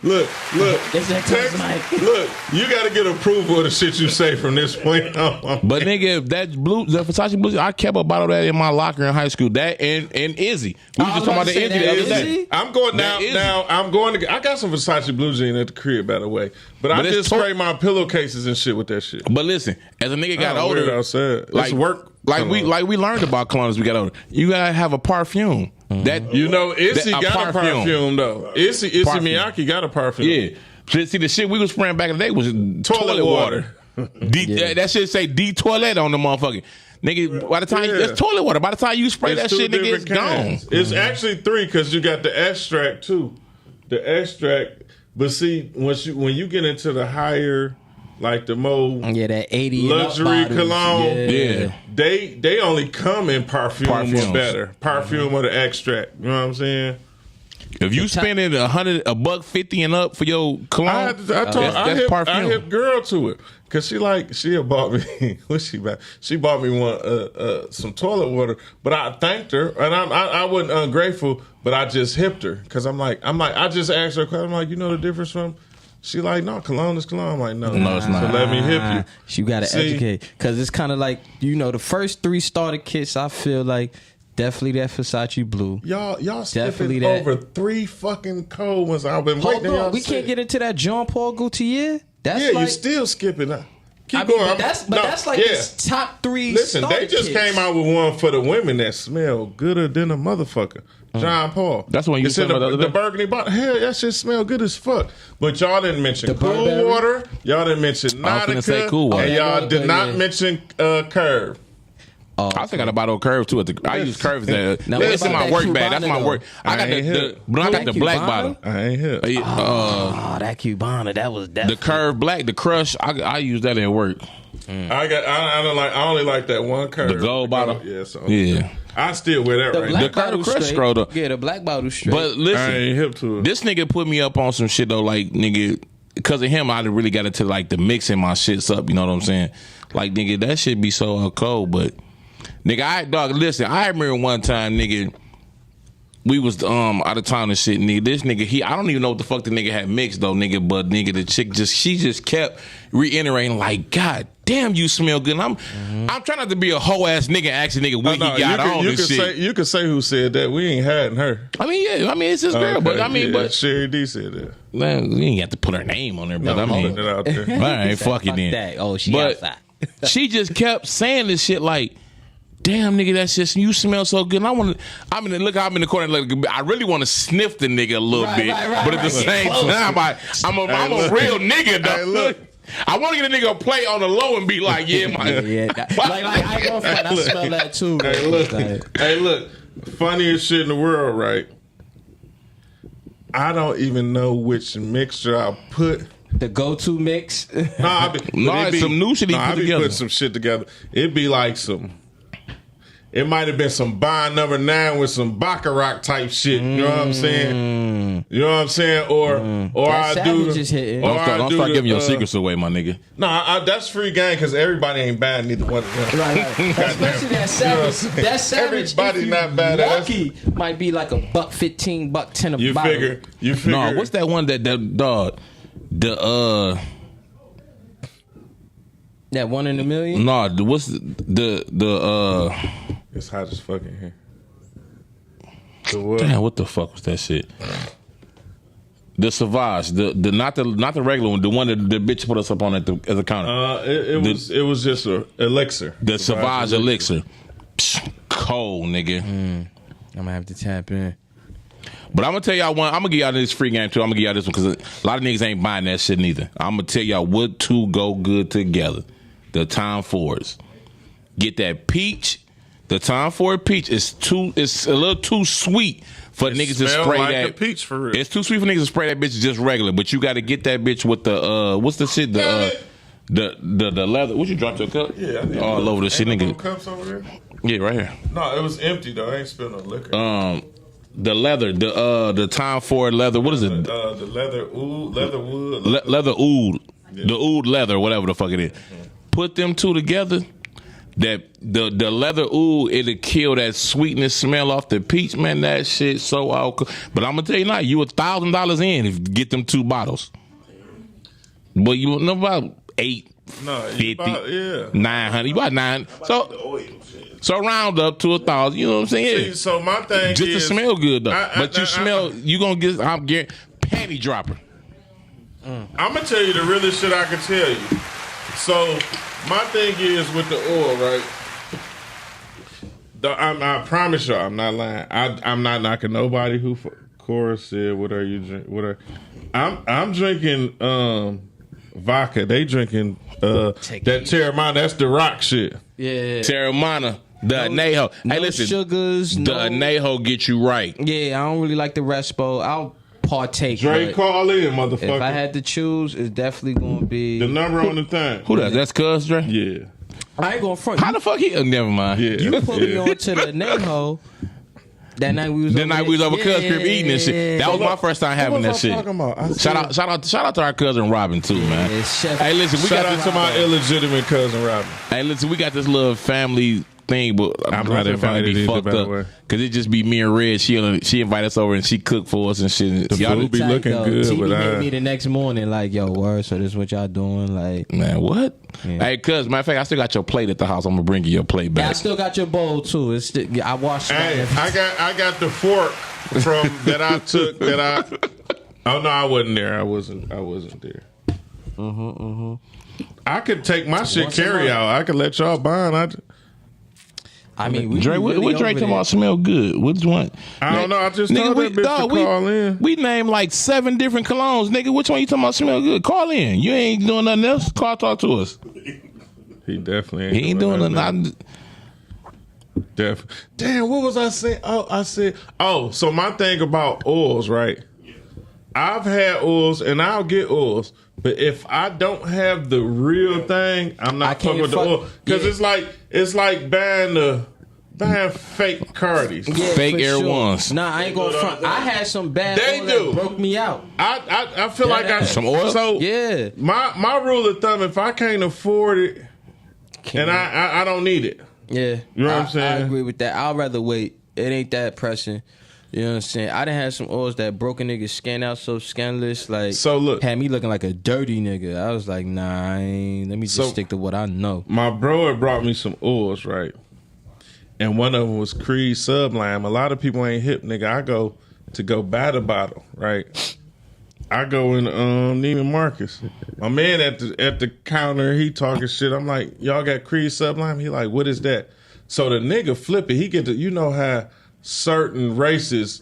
It's that Text- Mike. look, you got to get approval of the shit you say from this point on. But nigga, if that the Versace blue, I kept a bottle of that in my locker in high school. That and Izzy. We was just talking about the say Izzy that the other Izzy? day. I'm going That is- now. I'm going to. I got some Versace blue jean at the crib, by the way. But I But it's just spray my pillowcases and shit with that shit. But listen, as a nigga got I don't wear older, it outside. like It's work. like we learned about cologne as we got older. You gotta have a perfume. That You know, Issy that- got a perfume though. Issy Perfume. Miyake got a perfume. Yeah. See, the shit we was spraying back in the day was toilet water. That shit say D toilet on the motherfucker. Nigga, by the time Yeah. it's toilet water. By the time you spray It's that two shit, nigga, different it's gone. kinds. It's actually 3 because you got the extract too. The extract, but see, when you get into the higher, like the more Yeah, that 80 and up luxury bottles. cologne, Yeah. they only come in perfume or Perfumes. better. Perfume or the extract. You know what I'm saying? If you spending $150 and up for your cologne, I that's hit perfume. girl to it because she had bought me. What's she about? She bought me one some toilet water, but I thanked her and I wasn't ungrateful, but I just hipped her because I'm like I just asked her a question. I'm like, you know the difference from? She like, no, cologne is cologne. I'm like, no, it's not. So let me hip you. You gotta See? educate because it's kind of like the first 3 starter kits. I feel like definitely that Versace blue. Y'all Definitely skipping that. over 3 fucking cold ones. I've been Hold waiting. on y'all on, we to say. can't get into that Jean Paul Gaultier. That's Yeah, like, you're still skipping. Keep I mean, going. but that's like the top 3. Listen, starter they just kits. came out with one for the women that smell gooder than a motherfucker. John Paul. That's the one you said talking about the other the day? burgundy bottle. Hell, that shit smell good as fuck. But y'all didn't mention The Cool Burberry? Water. Y'all didn't mention I was finna say Nautica. Cool Water. And Oh, y'all yeah, did yeah, not yeah. mention Curve. I think I got a bottle of Curve too. I use Curve as Now, it's what in my about work that bag. That's my Cubana, work. I got I ain't hip. but I got That the black Cubana? bottle. I ain't here. Oh, that Cubana, that was The definitely Curve Black, the Crush. I use that at work. I only like that one Curve. The gold bottle? Yeah, so Yeah. I still wear that the right black now. The Curve bottle Crush straight. scrolled up. Yeah, the black bottle straight. But I listen, ain't hip to it. this nigga put me up on some shit though. Like nigga, because of him, I done really got into like the mixing my shits up. You know what I'm saying? Like nigga, that shit be so cold. But nigga, listen. I remember one time, nigga, we was out of town and shit. Nigga, this nigga, I don't even know what the fuck the nigga had mixed though, nigga. But nigga, the chick she just kept reiterating like, God damn, you smell good. And I'm trying not to be a hoe ass nigga. Actually, nigga, when he got on and shit. You could say who said that. We ain't had her. I mean, yeah. I mean, it's his girl, but I mean, but Sherry D said that. man, you ain't have to put her name on there. But I mean, Putting it out there. all right, fuck it Fuck then. that. Oh, she But outside. she just kept saying this shit like, damn, nigga, that's just, you smell so good. And I'm in the corner, like, I really want to sniff the nigga a little bit. But at the same time, I'm a real nigga, though. Hey, look. I want to get a nigga a play on the low and be like, yeah, my. Yeah, like I ain't gonna front. I smell that too. Man. Hey, look. Funniest shit in the world, right? I don't even know which mixture I put. The go-to mix. It's some new shit he put I be together. putting some shit together. It'd be like it might have been some Bond number 9 with some Baccarat type shit. You know what I'm saying? You know what I'm saying? Or That I do. Savage is hitting. Or Don't start giving your secrets away, my nigga. No, that's free game because everybody ain't bad. Neither one of them. Right. Especially that savage. You know what I'm That savage. Everybody if you not bad. Lucky might be like $1.15, $1.10 a You bottle. figure. No, what's that one that dog? That 1 in a million? No, what's the It's hot as fucking here. The what? damn, what the fuck was that shit? The Sauvage, the not the regular one, the one that the bitch put us up on at the counter. It was just an elixir. The Sauvage elixir. Psh, cold, nigga. I'm gonna have to tap in. But I'm gonna tell y'all one. I'm gonna give y'all this free game too. I'm gonna give y'all this one because a lot of niggas ain't buying that shit neither. I'm gonna tell y'all what two go good together. The Tom Fords. Get that peach. The Tom Ford peach is it's a little too sweet for niggas to spray like that a peach for real. It's too sweet for niggas to spray that bitch just regular. But you got to get that bitch with the what's the shit the leather. What you dropped your cup? Yeah, I did. All over the shit, Ain't no nigga. cups over there? Yeah, right here. No, it was empty though. I ain't spilled no liquor. The leather, the Tom Ford leather. What is it? The leather wood. Leather oud, the oud leather, whatever the fuck it is. Put them two together. That the leather oud, it'll kill that sweetness smell off the peach, man. That shit so alcohol. But I'm gonna tell you now, you $1,000 in if you get them 2 bottles. But you know about 850, 900. You about 9. So round up to 1,000. You know what I'm saying? See, so my thing just is, to smell good though. But you smell, you gonna get. I'm guaranteed panty dropper. I'm gonna tell you the realest shit I can tell you. So my thing is with the oil, right? I promise you, I'm not lying. I'm not knocking nobody who Cora said, "What are you drink? What are?" I'm drinking vodka. They drinking that Terramana. That's the rock shit. Yeah. Terramana, the Anejo. No Hey, listen, sugars. the Anejo get you right. Yeah, I don't really like the Respo. I'll partake. Dre, but call in, motherfucker. if I had to choose, it's definitely gonna be. the number on the thing. Who that? That's Cuz Dre. Yeah. I ain't gonna front. How the fuck he? Never mind. Yeah. You put me on to the Neho. That night we was. That night we was over Cuz crib eating and shit. That was my first time having that shit. Shout out to our cousin Robin too, man. Yeah, Chef. Hey, listen, we Shout got out to my illegitimate cousin Robin. Hey, listen, we got this little family thing, but I'm not not that family invited be either, fucked by the up way. because it just be me and Red. She invite us over and she cook for us and shit. The Y'all food be looking good, TV but hit me the next morning like, yo, word. So this is what y'all doing? Like, man, what? Yeah. Hey, cuz, matter of fact, I still got your plate at the house. I'm gonna bring you your plate I back. still got your bowl too. It's still, I washed it. Hey, I got the fork from that I took that I. Oh no, I wasn't there. I wasn't there. I could take my shit Once a carry month. out. I could let y'all bond. I mean, we Dre, really what Dre over talking there. about smell good? Which one? I don't know. I just told that bitch to call in. We named like 7 different colognes, nigga. Which one you talking about smell good? Call in. You ain't doing nothing else. Talk to us. He definitely He ain't doing nothing. Damn, what was I saying? Oh, I said. Oh, so my thing about oils, right? I've had oils and I'll get oils, but if I don't have the real thing, I'm I not can't fucking with the fuck- oil because yeah. it's like buying fake Cardis. Yeah, Fake for Air sure. Ones. Nah, I ain't going front. I had some bad They oil do. that broke me out. I feel like I Some oil? So Yeah. my rule of thumb: if I can't afford it and I don't need it. Yeah. You know what I'm I saying? agree with that. I'd rather wait. It ain't that pressing. You know what I'm saying? I done had some oils that broke a nigga's skin out so scandalous, like So look, had me looking like a dirty nigga. I was like, nah, I ain't. Let me just stick to what I know. my bro had brought me some oils, right? And one of them was Creed Sublime. A lot of people ain't hip, nigga. I go buy the bottle, right? I go in Neiman Marcus. My man at the counter, he talking shit. I'm like, y'all got Creed Sublime? He like, what is that? So the nigga flip it. He get to, you know how certain races,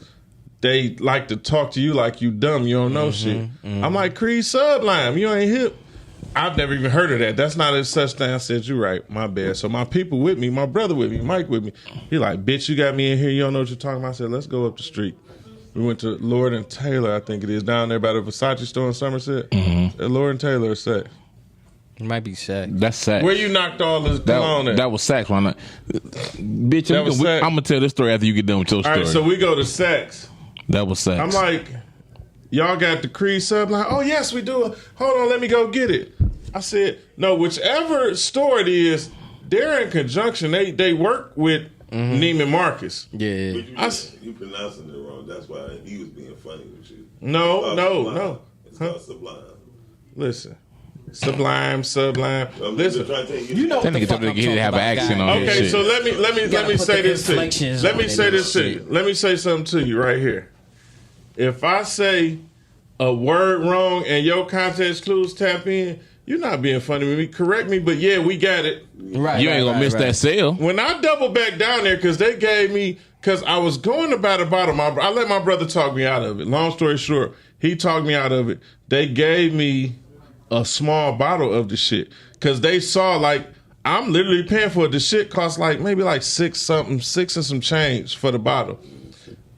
they like to talk to you like you dumb, you don't know shit. I'm like, Creed Sublime, you ain't hip. I've never even heard of that. That's not a such thing. I said, you right, my bad. So my people with me, my brother with me, Mike with me. He like, bitch, you got me in here, you don't know what you're talking about. I said, let's go up the street. We went to Lord and Taylor, I think it is, down there by the Versace store in Somerset. Lord and Taylor is safe. It might be sad. That's Saks. Where you knocked all this cologne at? That was Saks. Why not? Bitch, That was Saks. I'm going to tell this story after you get done with your All story. right, so we go to Saks. That was Saks. I'm like, y'all got the Creed Sublime? Oh, yes, we do. Hold on, let me go get it. I said, no, whichever store it is, they're in conjunction. They work with Neiman Marcus. Yeah. But you pronouncing it wrong. That's why he was being funny with you. No. It's called Sublime. Listen. Sublime. I'm Listen. trying to tell you. You know That nigga told me he didn't have an accent on his Okay, shit. so let me say this to you. Let me say this to you. Let me say something to you right here. If I say a word wrong and your context clues tap in, you're not being funny with me. Correct me, but yeah, we got it. Right. You ain't going to miss that sale. When I double back down there, because they gave me, because I was going to buy the bottle, I let my brother talk me out of it. Long story short, he talked me out of it. They gave me a small bottle of the shit, because they saw, like, I'm literally paying for it. The shit costs like maybe like six and some change for the bottle.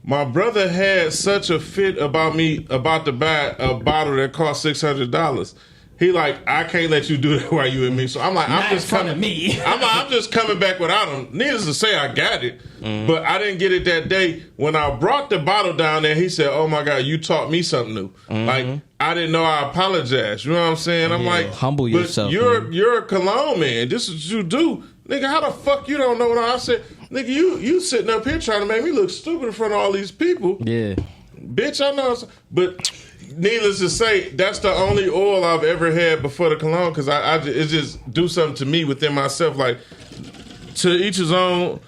My brother had such a fit about me about to buy a bottle that cost $600. He like, I can't let you do that while you and me. So I'm like, I'm just coming. me. I'm just coming back without him. Needless to say, I got it, but I didn't get it that day. When I brought the bottle down there, he said, "Oh my God, you taught me something new." Like I didn't know. I apologize. You know what I'm saying? I'm like, humble but yourself, man. You're a cologne man. This is what you do, nigga. How the fuck you don't know what I said, nigga? You sitting up here trying to make me look stupid in front of all these people. Yeah. Bitch, I know. But needless to say, that's the only oil I've ever had before the cologne, because it just do something to me within myself. Like, to each his own.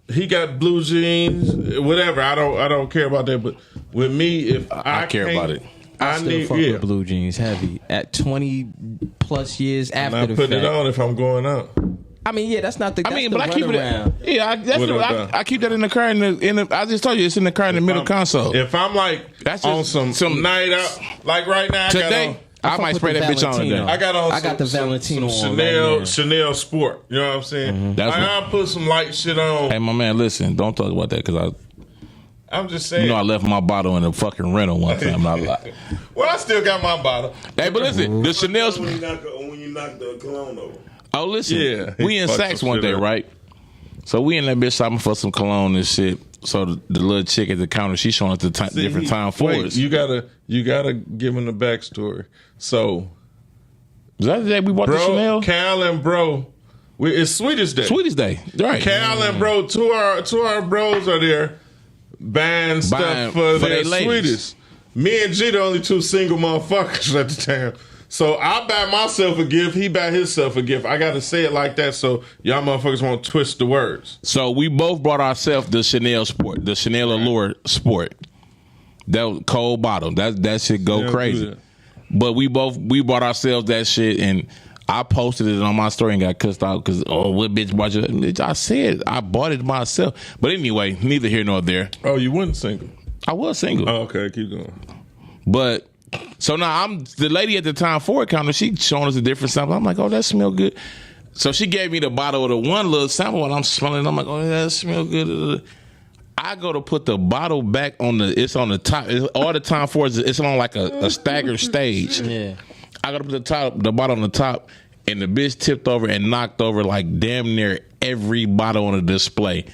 He got blue jeans, whatever. I don't care about that. But with me, if I care can't- about it. I Still need fuck with blue jeans heavy at 20 plus years I'm after not the putting fact. it on if I'm going out. I mean, yeah, that's not the. I That's mean, the but I keep it. runaround. Yeah, I keep that in the car. In the, I just told you it's in the car in the middle console. If I'm like That's on just some night out, like right now, Today, I fuck might with spray the that bitch on Valentino. today. I got on. I got the Valentino some on Chanel right now. Chanel Sport. You know what I'm saying? That's Like, what- I'll put some light shit on. Hey, my man, listen, don't talk about that because I'm just saying. you know I left my bottle in a fucking rental one time. Not lie. Well, I still got my bottle. Hey, but listen, the Chanel. When you knock the cologne over. Oh, listen, Yeah, we he in fucked Saks some one shit day, up. right? So we in that bitch shopping for some cologne and shit. So the little chick at the counter, she showing us the different time for Wait, us. you gotta give him the backstory. So, Is that the day we bought the bro, Chanel? Cal and bro, it's Sweetest Day. Sweetest Day, right? Cal and bro, two of our bros are there buying stuff for for their they ladies. sweetest. Me and G the only two single motherfuckers at the time. So I buy myself a gift, he buy himself a gift. I gotta say it like that so y'all motherfuckers won't twist the words. So we both brought ourselves the Chanel Sport, the Chanel Allure Sport. That was cold bottle. That shit go Yeah, crazy. yeah. But we bought ourselves that shit, and I posted it on my story and got cussed out because what bitch bought you? Bitch, I said I bought it myself. But anyway, neither here nor there. Oh, you wasn't single. I was single, Oh, okay, keep going. but. So now I'm the lady at the time for it counter. She showing us a different sample. I'm like, oh, that smell good. So she gave me the bottle of the one little sample, and I'm smelling it. I'm like, oh, that smell good. I go to put the bottle back on it's on the top. All the time for it's on like a staggered stage. Yeah. I got to put the bottle on the top, and the bitch tipped over and knocked over like damn near every bottle on the display.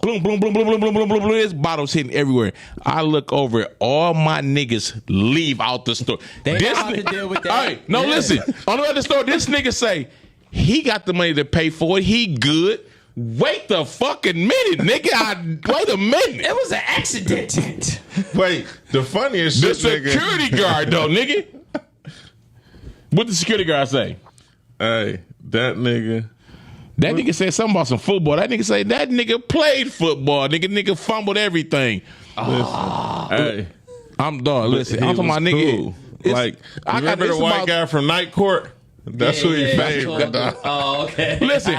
Boom, boom, boom, boom, boom, boom, boom, boom, boom. This bottle's hitting everywhere. I look over, all my niggas leave out the store. They know how to deal with that. All right, no, Yeah. listen. On the other store, this nigga say he got the money to pay for it. He good. Wait the fucking minute, nigga. Wait a minute. It was an accident. Wait, the funniest The shit, nigga. security guard, though, nigga. What the security guard say? Hey, that nigga. That nigga said something about some football. That nigga say that nigga played football. Nigga fumbled everything. Hey, I'm done. Listen, I'm talking about nigga. Cool. It's- Like, I got remember this the white about- guy from Night Court? That's who he favored. Oh, okay. Listen,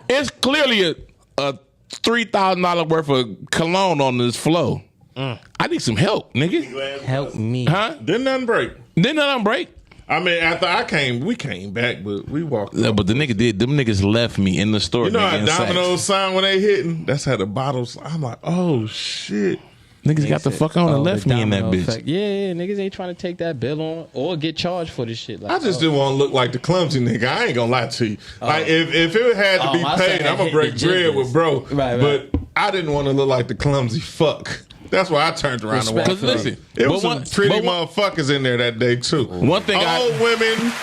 it's clearly a $3,000 worth of cologne on this flow. I need some help, nigga. Help me. Huh? Didn't nothing break. Didn't nothing break. I mean, after we came back, but we walked. No, but the nigga did. Them niggas left me in the store. You know nigga, how in Saks. Domino's sound when they hitting? That's how the bottles. I'm like, oh shit. Niggas got the fuck on and left the me in that domino bitch. effect. Yeah, niggas ain't trying to take that bill on or get charged for this shit. Like, I just didn't want to look like the clumsy nigga. I ain't gonna lie to you. Like if it had to be I paid, said I'm gonna hit break the bread jiggers. with bro. Right. But I didn't want to look like the clumsy fuck. That's why I turned around and walked. Because listen, It was but some one- pretty but one- motherfuckers in there that day too. One thing old women,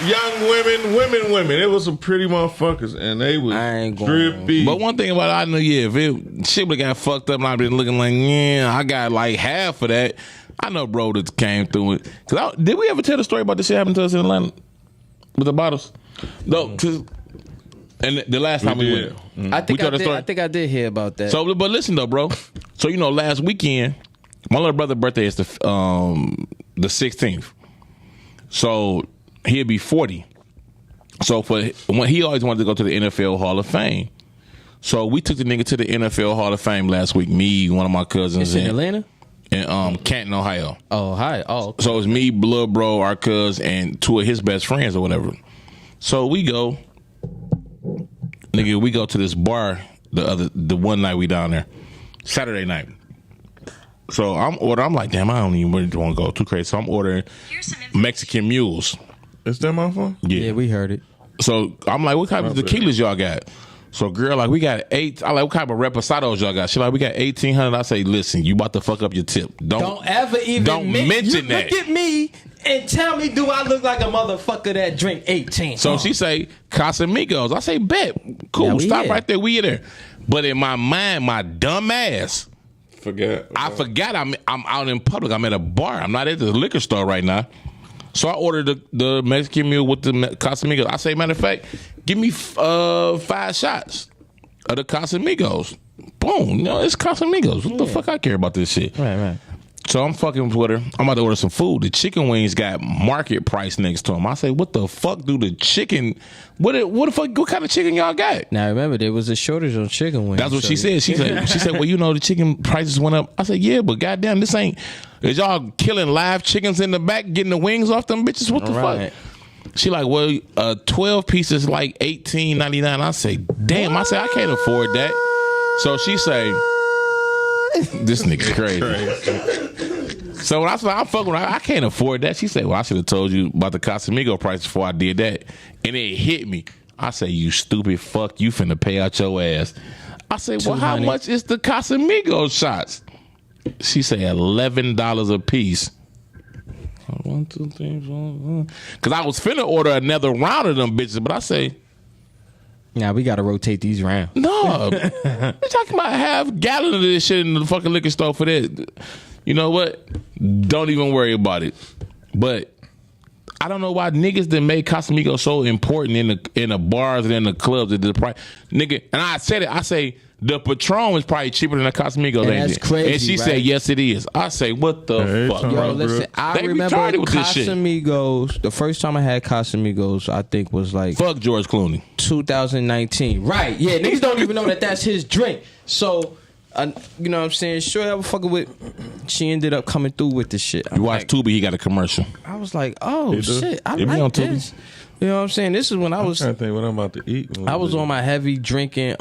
young women. It was some pretty motherfuckers, and they was I ain't going- drippy. But one thing about it, I know, yeah, if it shit would have got fucked up and I'd been looking like, yeah, I got like half of that. I know bro that came through it. Did we ever tell the story about this shit happened to us in Atlanta with the bottles? No, cause and the last time we did. went. I think We told the story? I think I did hear about that. So, but listen though, bro. So you know, last weekend, my little brother's birthday is the 16th. So he'll be 40. So when he always wanted to go to the NFL Hall of Fame. So we took the nigga to the NFL Hall of Fame last week. Me, one of my cousins, it's in Atlanta. in Canton, Ohio. Oh, hi. Oh, So it's me, blood bro, our cuz, and two of his best friends or whatever. So we go, nigga, we go to this bar the one night we down there, Saturday night. So I'm like, damn, I don't even really want to go too crazy. So I'm ordering Mexican mules. Is that my phone? yeah, we heard it. So I'm like, what kind of tequilas y'all got? So girl, like, we got 8. I like, what kind of reposados y'all got? She like, we got 1,800. I say, listen, you about to fuck up your tip. Don't ever even don't mention that. Look at me and tell me, do I look like a motherfucker that drink 18? So she say Casamigos. I say, bet. Cool. Yeah, we Stop here. right there. We there. But in my mind, my dumb ass, I forgot I'm out in public. I'm at a bar. I'm not at the liquor store right now. So I ordered the Mexican mule with the Casamigos. I say, matter of fact, give me 5 shots of the Casamigos. Boom. You know, it's Casamigos. What the fuck I care about this shit? Right. So I'm fucking with her. I'm about to order some food. The chicken wings got market price next to them. I say, what the fuck do the chicken? What kind of chicken y'all got? Now remember, there was a shortage on chicken wings. That's what she said. She said, well, you know, the chicken prices went up. I said, yeah, but goddamn, this ain't. Is y'all killing live chickens in the back, getting the wings off them bitches? What the Right. fuck? She like, well, 12 pieces like $18.99. I say, damn. I say, I can't afford that. So she say, this nigga crazy. So when I said, I'm fucking with her, I can't afford that. She said, well, I should have told you about the Casamigo price before I did that. And it hit me. I say, you stupid fuck, you finna pay out your ass. I say, well, how $200. much is the Casamigo shots? She say $11 a piece. 1, 2, 3, 4. Because I was finna order another round of them bitches, but I say, Now we got to rotate these rounds. no. We're talking about half gallon of this shit in the fucking liquor store for that. You know what? Don't even worry about it. But I don't know why niggas that make Casamigos so important in the bars and in the clubs at the price. Nigga, and I said it, I say the Patron is probably cheaper than the Casamigos. And ain't that's it? crazy, And she right? said, yes, it is. I say, what the fuck, Yo, bro? Yo, listen, I They remember retarded with this shit. Casamigos. The first time I had Casamigos, I think was like Fuck George Clooney. 2019. Right? Yeah, niggas don't even know that that's his drink. So, you know what I'm saying? Sure, I was fucking with. She ended up coming through with this shit. You watch Tubi, he got a commercial. I was like, oh do? shit, I It be on like Tubi. this. You know what I'm saying? This is when I I'm was. trying to think what I'm about to eat. I was on my heavy drinking.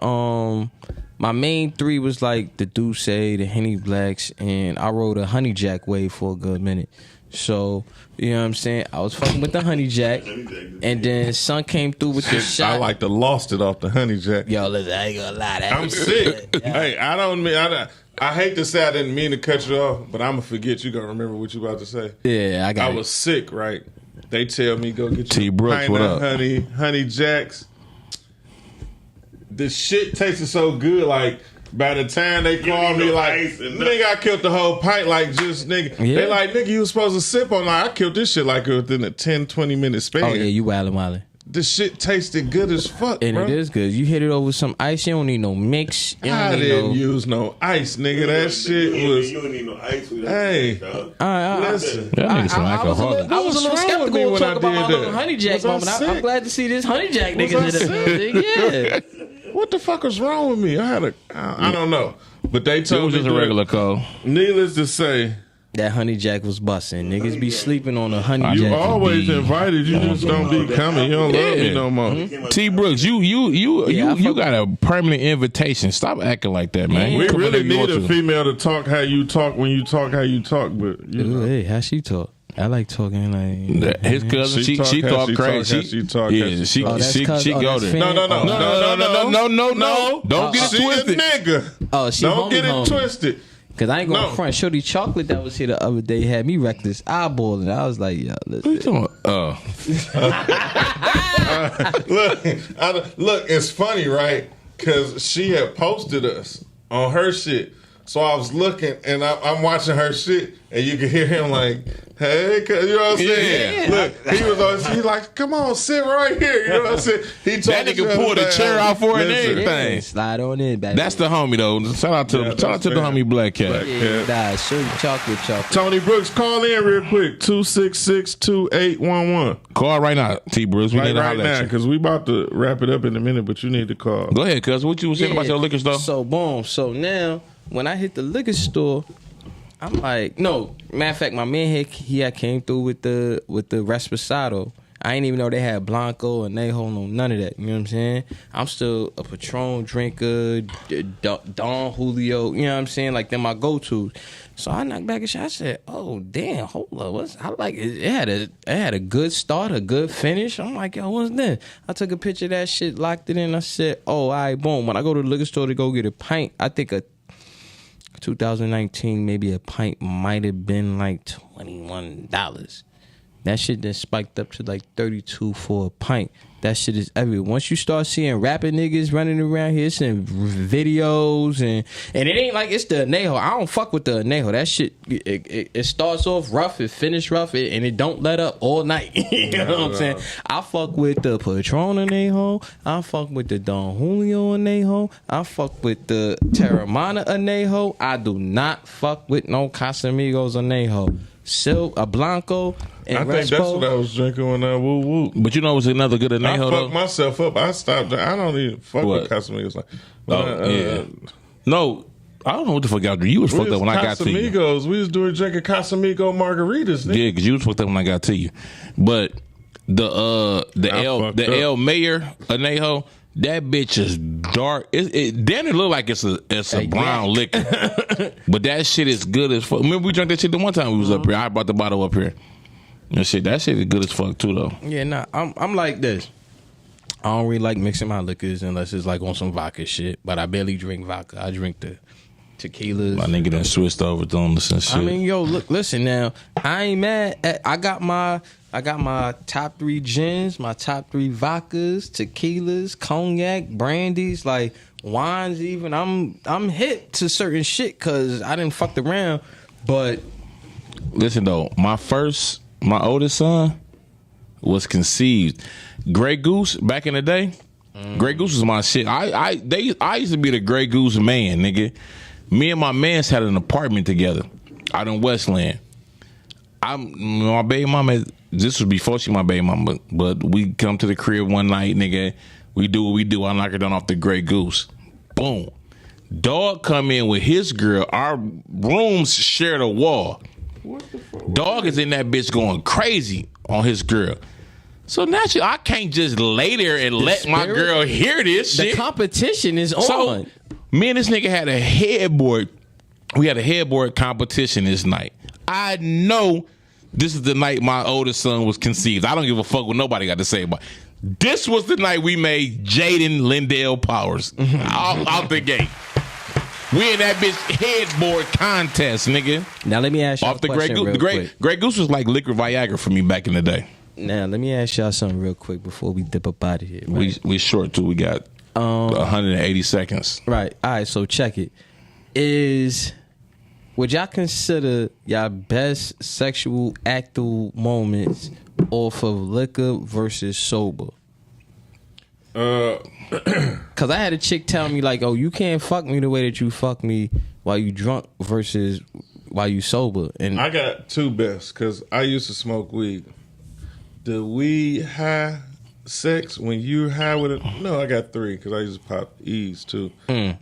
My main 3 was like the Douce, the Henny Blacks, and I rode a Honey Jack wave for a good minute. So, you know what I'm saying? I was fucking with the Honey Jack, and then Son came through with the shot. I like to lost it off the honey jack. Yo, listen, I ain't gonna lie. That I'm was sick. good. Hey, I hate to say I didn't mean to cut you off, but I'm gonna forget. You gonna remember what you about to say. Yeah, I got I was sick, right? They tell me go get T. you Brooks, pint what of up? honey jacks. the shit tasted so good. Like by the time they called me, no like ice and nigga, I killed the whole pint. Like just nigga, Yeah. they like nigga, you was supposed to sip on. Like I killed this shit like within a 10-20 minute span. Oh yeah, you wildin'. This shit tasted good as fuck, And bro. it is good. You hit it over with some ice. You don't need no mix. You I don't need didn't no. use no ice, nigga. That shit was. You don't need no ice with that. Hey. dog. Listen, That nigga some I was a alcoholic. little What's wrong with skeptical me to when talk I about my did little that? honey jack Was I moment. I'm sick? glad to see this honey jack Was niggas I in the building. Yeah. What the fuck was wrong with me? I don't know. But they It told was me just a regular call. Needless to say, That honey jack was busting. Niggas be sleeping on a honey you jack. always be- invited. You just don't be coming. You don't love me Yeah. no more. T Brooks, you I fuck- got a permanent invitation. Stop acting like that, man. We Come really whenever you need want a to. female to talk how you talk when you talk how you talk, but you Ooh, know. hey, how she talk? I like talking like. His cousin, She she talk how talk she crazy. talk, how she talk, how Yeah, she she talk. Oh, that's she cousin- oh, go that's there. fan- No. Don't get it She twisted. a nigga. Oh, she Don't get it homie. twisted. Cause I ain't gonna No. front. Shorty chocolate that was here the other day had me reckless eyeballing. I was like, yo, What you listen. talking about? Look, it's funny, right? Because she had posted us on her shit. So I was looking and I'm watching her shit, and you can hear him like, "Hey," you know what I'm saying? Yeah. Look, he was on. He's like, "Come on, sit right here." You know what I'm saying? He That talking nigga to pulled the us, chair out for her and listen, everything. Yeah, slide on in, baby. That's the homie though. Shout out to Yeah, shout out to the that's homie Black Cat. Black yeah, Cat. nah, shorty chocolate. Tony Brooks, call in real quick. 266-2811. Call right now, T Brooks. We Like need to right holler now, at you. because we about to wrap it up in a minute, but you need to call. Go ahead, cuz. What you was saying about your liquor store? So boom. So now when I hit the liquor store, I'm like, no. Matter of fact, my man he had came through with the Reposado. I ain't even know they had Blanco and Neho, no none of that. You know what I'm saying? I'm still a Patron drinker, Don Julio. You know what I'm saying? Like they're my go-tos. So I knocked back and shit. I said, "Oh damn, hold up, I like it. It had a good start, a good finish." I'm like, "Yo, what's that?" I took a picture of that shit, locked it in. I said, "Oh, all right, boom." When I go to the liquor store to go get a pint, I think a 2019 maybe a pint might have been like $21. That shit then spiked up to like 32 for a pint. That shit is everywhere. Once you start seeing rapping niggas running around here, it's in videos and it ain't like it's the Anejo. I don't fuck with the Anejo. That shit it starts off rough, it finish rough, and it don't let up all night. You know what I'm saying? I fuck with the Patron Anejo. I fuck with the Don Julio Anejo. I fuck with the Terramana Anejo. I do not fuck with no Casamigos Anejo. A Blanco and I think that's what I was drinking when I woo woo. But you know what's another good I Anejo fucked though? myself up. I stopped. I don't even fuck What? with Casamigos. Like, Yeah. No, I don't know what the fuck y'all do. You was fucked up when I got to you. Casamigos. We was doing drinking Casamigo margaritas. Nigga. Yeah, because you was fucked up when I got to you. But the I fucked up. El Mayor Anejo, that bitch is dark. It damn it look like it's a brown liquor, but that shit is good as fuck. Remember we drank that shit the one time we was up here. I brought the bottle up here. That shit is good as fuck too though. Yeah, nah, I'm like this. I don't really like mixing my liquors unless it's like on some vodka shit. But I barely drink vodka. I drink the tequilas. My nigga done switched over to them and shit. I mean, yo, look, listen now. I ain't mad. I got my top 3 gins, my top 3 vodkas, tequilas, cognac, brandies, like wines. Even I'm hip to certain shit because I didn't fucked around. But listen though, my oldest son was conceived. Grey Goose back in the day. Grey Goose was my shit. I used to be the Grey Goose man, nigga. Me and my mans had an apartment together out in Westland. My baby mama. This was before she my baby mama, but we come to the crib one night, nigga. We do what we do. I knock her down off the Grey Goose. Boom. Dog come in with his girl. Our rooms share the wall. Dog is in that bitch going crazy on his girl. So naturally, I can't just lay there and let my spirit- girl hear this the shit. competition is So on. me and this nigga had a headboard. We had a headboard competition this night. I know this is the night my oldest son was conceived. I don't give a fuck what nobody got to say about it. This was the night we made Jaden Lindell Powers out the gate. We in that bitch headboard contest, nigga. Now let me ask you Off a the Grey question Goose. real The quick. Grey Goose was like liquor Viagra for me back in the day. Now let me ask y'all something real quick before we dip up out of here. Right? We short too. We got 180 seconds. Right. All right. So check it. Would y'all consider y'all best sexual active moments off of liquor versus sober? Cause I had a chick tell me like, "Oh, you can't fuck me the way that you fuck me while you drunk versus while you sober." And I got two best because I used to smoke weed. The weed high sex when you're high with it. No, I got three because I used to pop E's too.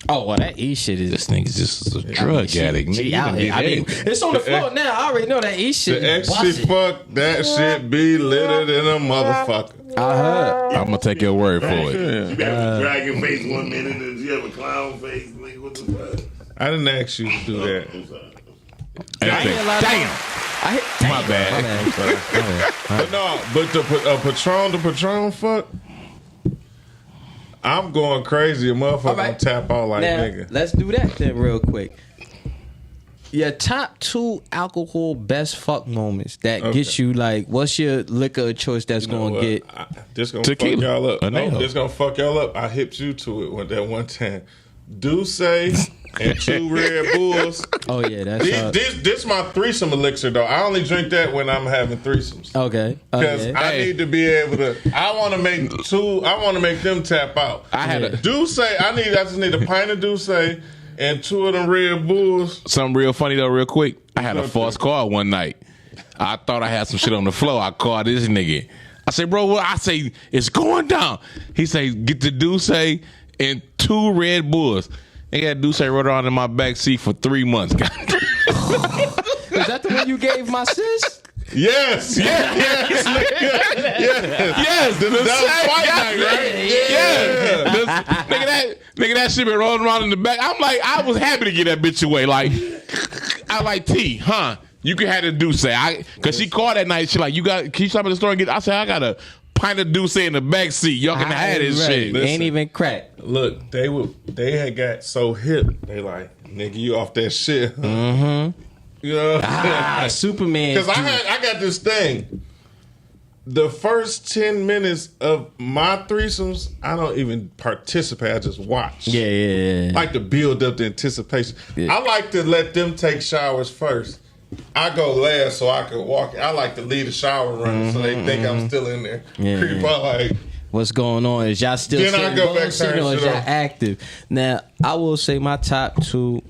oh, well, that E shit is. This nigga's just a drug addict. She Nigga, out you here. I can mean, get it's on the floor now. I already know that E shit. The is ecstasy busted. fuck that shit be litter than a motherfucker. I heard. I'm gonna take your word for it. You have a dragon face 1 minute and you have a clown face. Nigga, what the fuck? I didn't ask you to do that. I'm sorry. Damn. My bad. But no, but the Patron fuck. I'm going crazy. A motherfucker All right. gonna tap out like Now, nigga. let's do that then real quick. Your top 2 alcohol best fuck moments that get you like, what's your liquor of choice that's You know gonna what? get? This gonna Tequila. fuck y'all up. Anejo. No, this gonna fuck y'all up. I hipped you to it one that one time. Douce and 2 Red Bulls. Oh yeah, that's This my threesome elixir though. I only drink that when I'm having threesomes. okay. Because Okay. I need to be able to. I want to make them tap out. I had a Douce. I just need a pint of Douce and 2 of them Red Bulls. something real funny though, real quick. I had a false call one night. I thought I had some shit on the floor. I called this nigga. I say, bro, what? I say it's going down. He say, get the Douce and 2 Red Bulls. They got Douce right around in my back seat for 3 months. Is that the one you gave my sis? Yes, yes, Yes, That was fight night, right? Yeah. Nigga, that shit been rolling around in the back. I'm like, I was happy to get that bitch away. Like, I like T, huh? You can have the Douce. Cause she called that night. She like, can you stop at the store and get? I said, I got a pint of Douce in the back seat. Y'all can have this shit. Listen. Ain't even crack. Look, they had got so hip. They like, nigga, you off that shit. Huh? Mm-hmm. You know, Superman. because I got this thing. The first 10 minutes of my threesomes, I don't even participate. I just watch. Yeah. I like to build up the anticipation. Yeah. I like to let them take showers first. I go last so I can walk. I like to leave the shower running so they think I'm still in there. Yeah. Creep out like, What's going on? Is y'all still Then I sitting go back bullshitting turn or is shit y'all off. active? Now, I will say my top 2,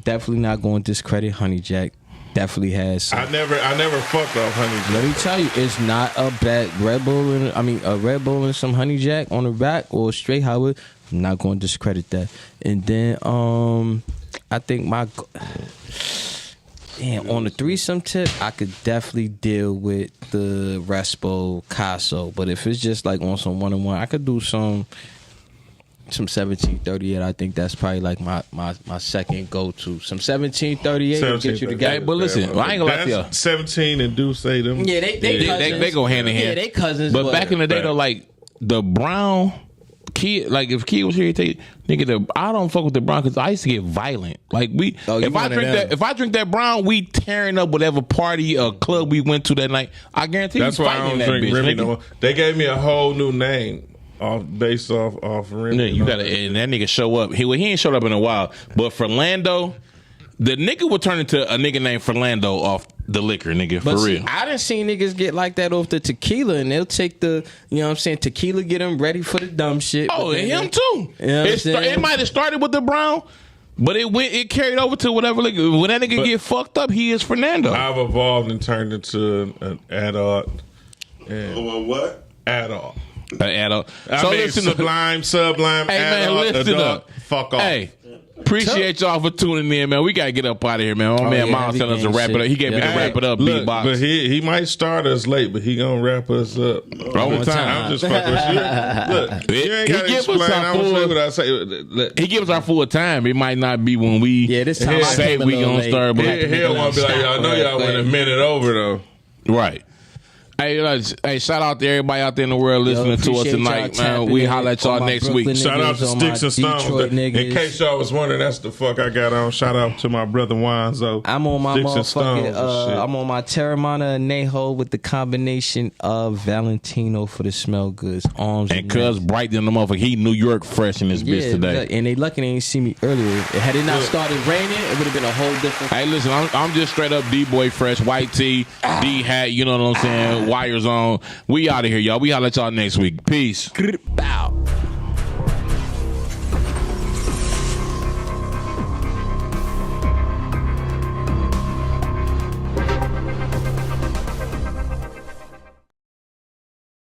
definitely not going to discredit Honey Jack. Definitely has some. I never fucked off Honey Let Jack. me tell you, it's not a bad Red Bull a Red Bull and some Honey Jack on the back or straight Howard. I'm not going to discredit that. And then I think on the threesome tip, I could definitely deal with the Respo Caso. But if it's just like on some 1-on-1, I could do some 1738. I think that's probably like my second go to. Some 1738 will get you together. Hey, but listen, I ain't gonna lie to you. 17 and Douce them. Yeah, they cousins. They go hand in hand. Yeah, they cousins. But back in the day, Right. though, like the Brown Kid, like if Kid was here, he'd take nigga. I don't fuck with the Brown because I used to get violent. Like Oh, you if I one of drink them. if I drink that Brown, we tearing up whatever party or club we went to that night. I guarantee That's you why I fighting don't that drink bitch. Remy nigga. no more. They gave me a whole new name based off Remy. Yeah, you gotta, and that nigga show up. He ain't showed up in a while. But Fernando, the nigga would turn into a nigga named Fernando off the liquor, nigga, But for see, real. I done seen niggas get like that off the tequila, and they'll take the, you know what I'm saying, tequila, get them ready for the dumb shit. Oh, but and then him too. You know what I'm saying? It might have started with the Brown, but it carried over to whatever. Like, when that nigga get fucked up, he is Fernando. I've evolved and turned into an adult. What? Adult. Adult. I So mean, listen, sublime, hey man, adult, listen adult. up. Fuck off. Hey, appreciate y'all for tuning in, man. We gotta get up out of here, man. My man, yeah, Miles heavy telling us to game wrap it shit. up. He gave me to Yeah. wrap it up, Look, beatbox. but he might start us late, but he gonna wrap us up. One time. I'm just fucking with you. Look, you ain't He gotta give us explain. our I'm gonna say full- what I say. Look, He gives our full time. It might not be when we Yeah, this time I say came a we little gonna late. start. But he'll want to be like, y'all know y'all went a minute over though. right. Hey, shout out to everybody out there in the world listening to us appreciate tonight, y'all man. tapping We in. holla at y'all All my next Brooklyn week. Shout out to niggas, on my Sticks and Stones. Detroit In niggas. case y'all was wondering, that's the fuck I got on. Shout out to my brother Wanzo. I'm on my Sticks and Stones motherfucking. and shit. I'm on my Terramana Anejo with the combination of Valentino for the smell goods, arms, And Cuz bright than the motherfucker. He New York fresh in this bitch today. And they lucky they didn't see me earlier. Had it not started raining, it would have been a whole different. Hey, listen, I'm just straight up D-boy fresh, white tee, D hat, you know what I'm saying? Wires on. We out of here, y'all. We holla at y'all next week. Peace. Bow.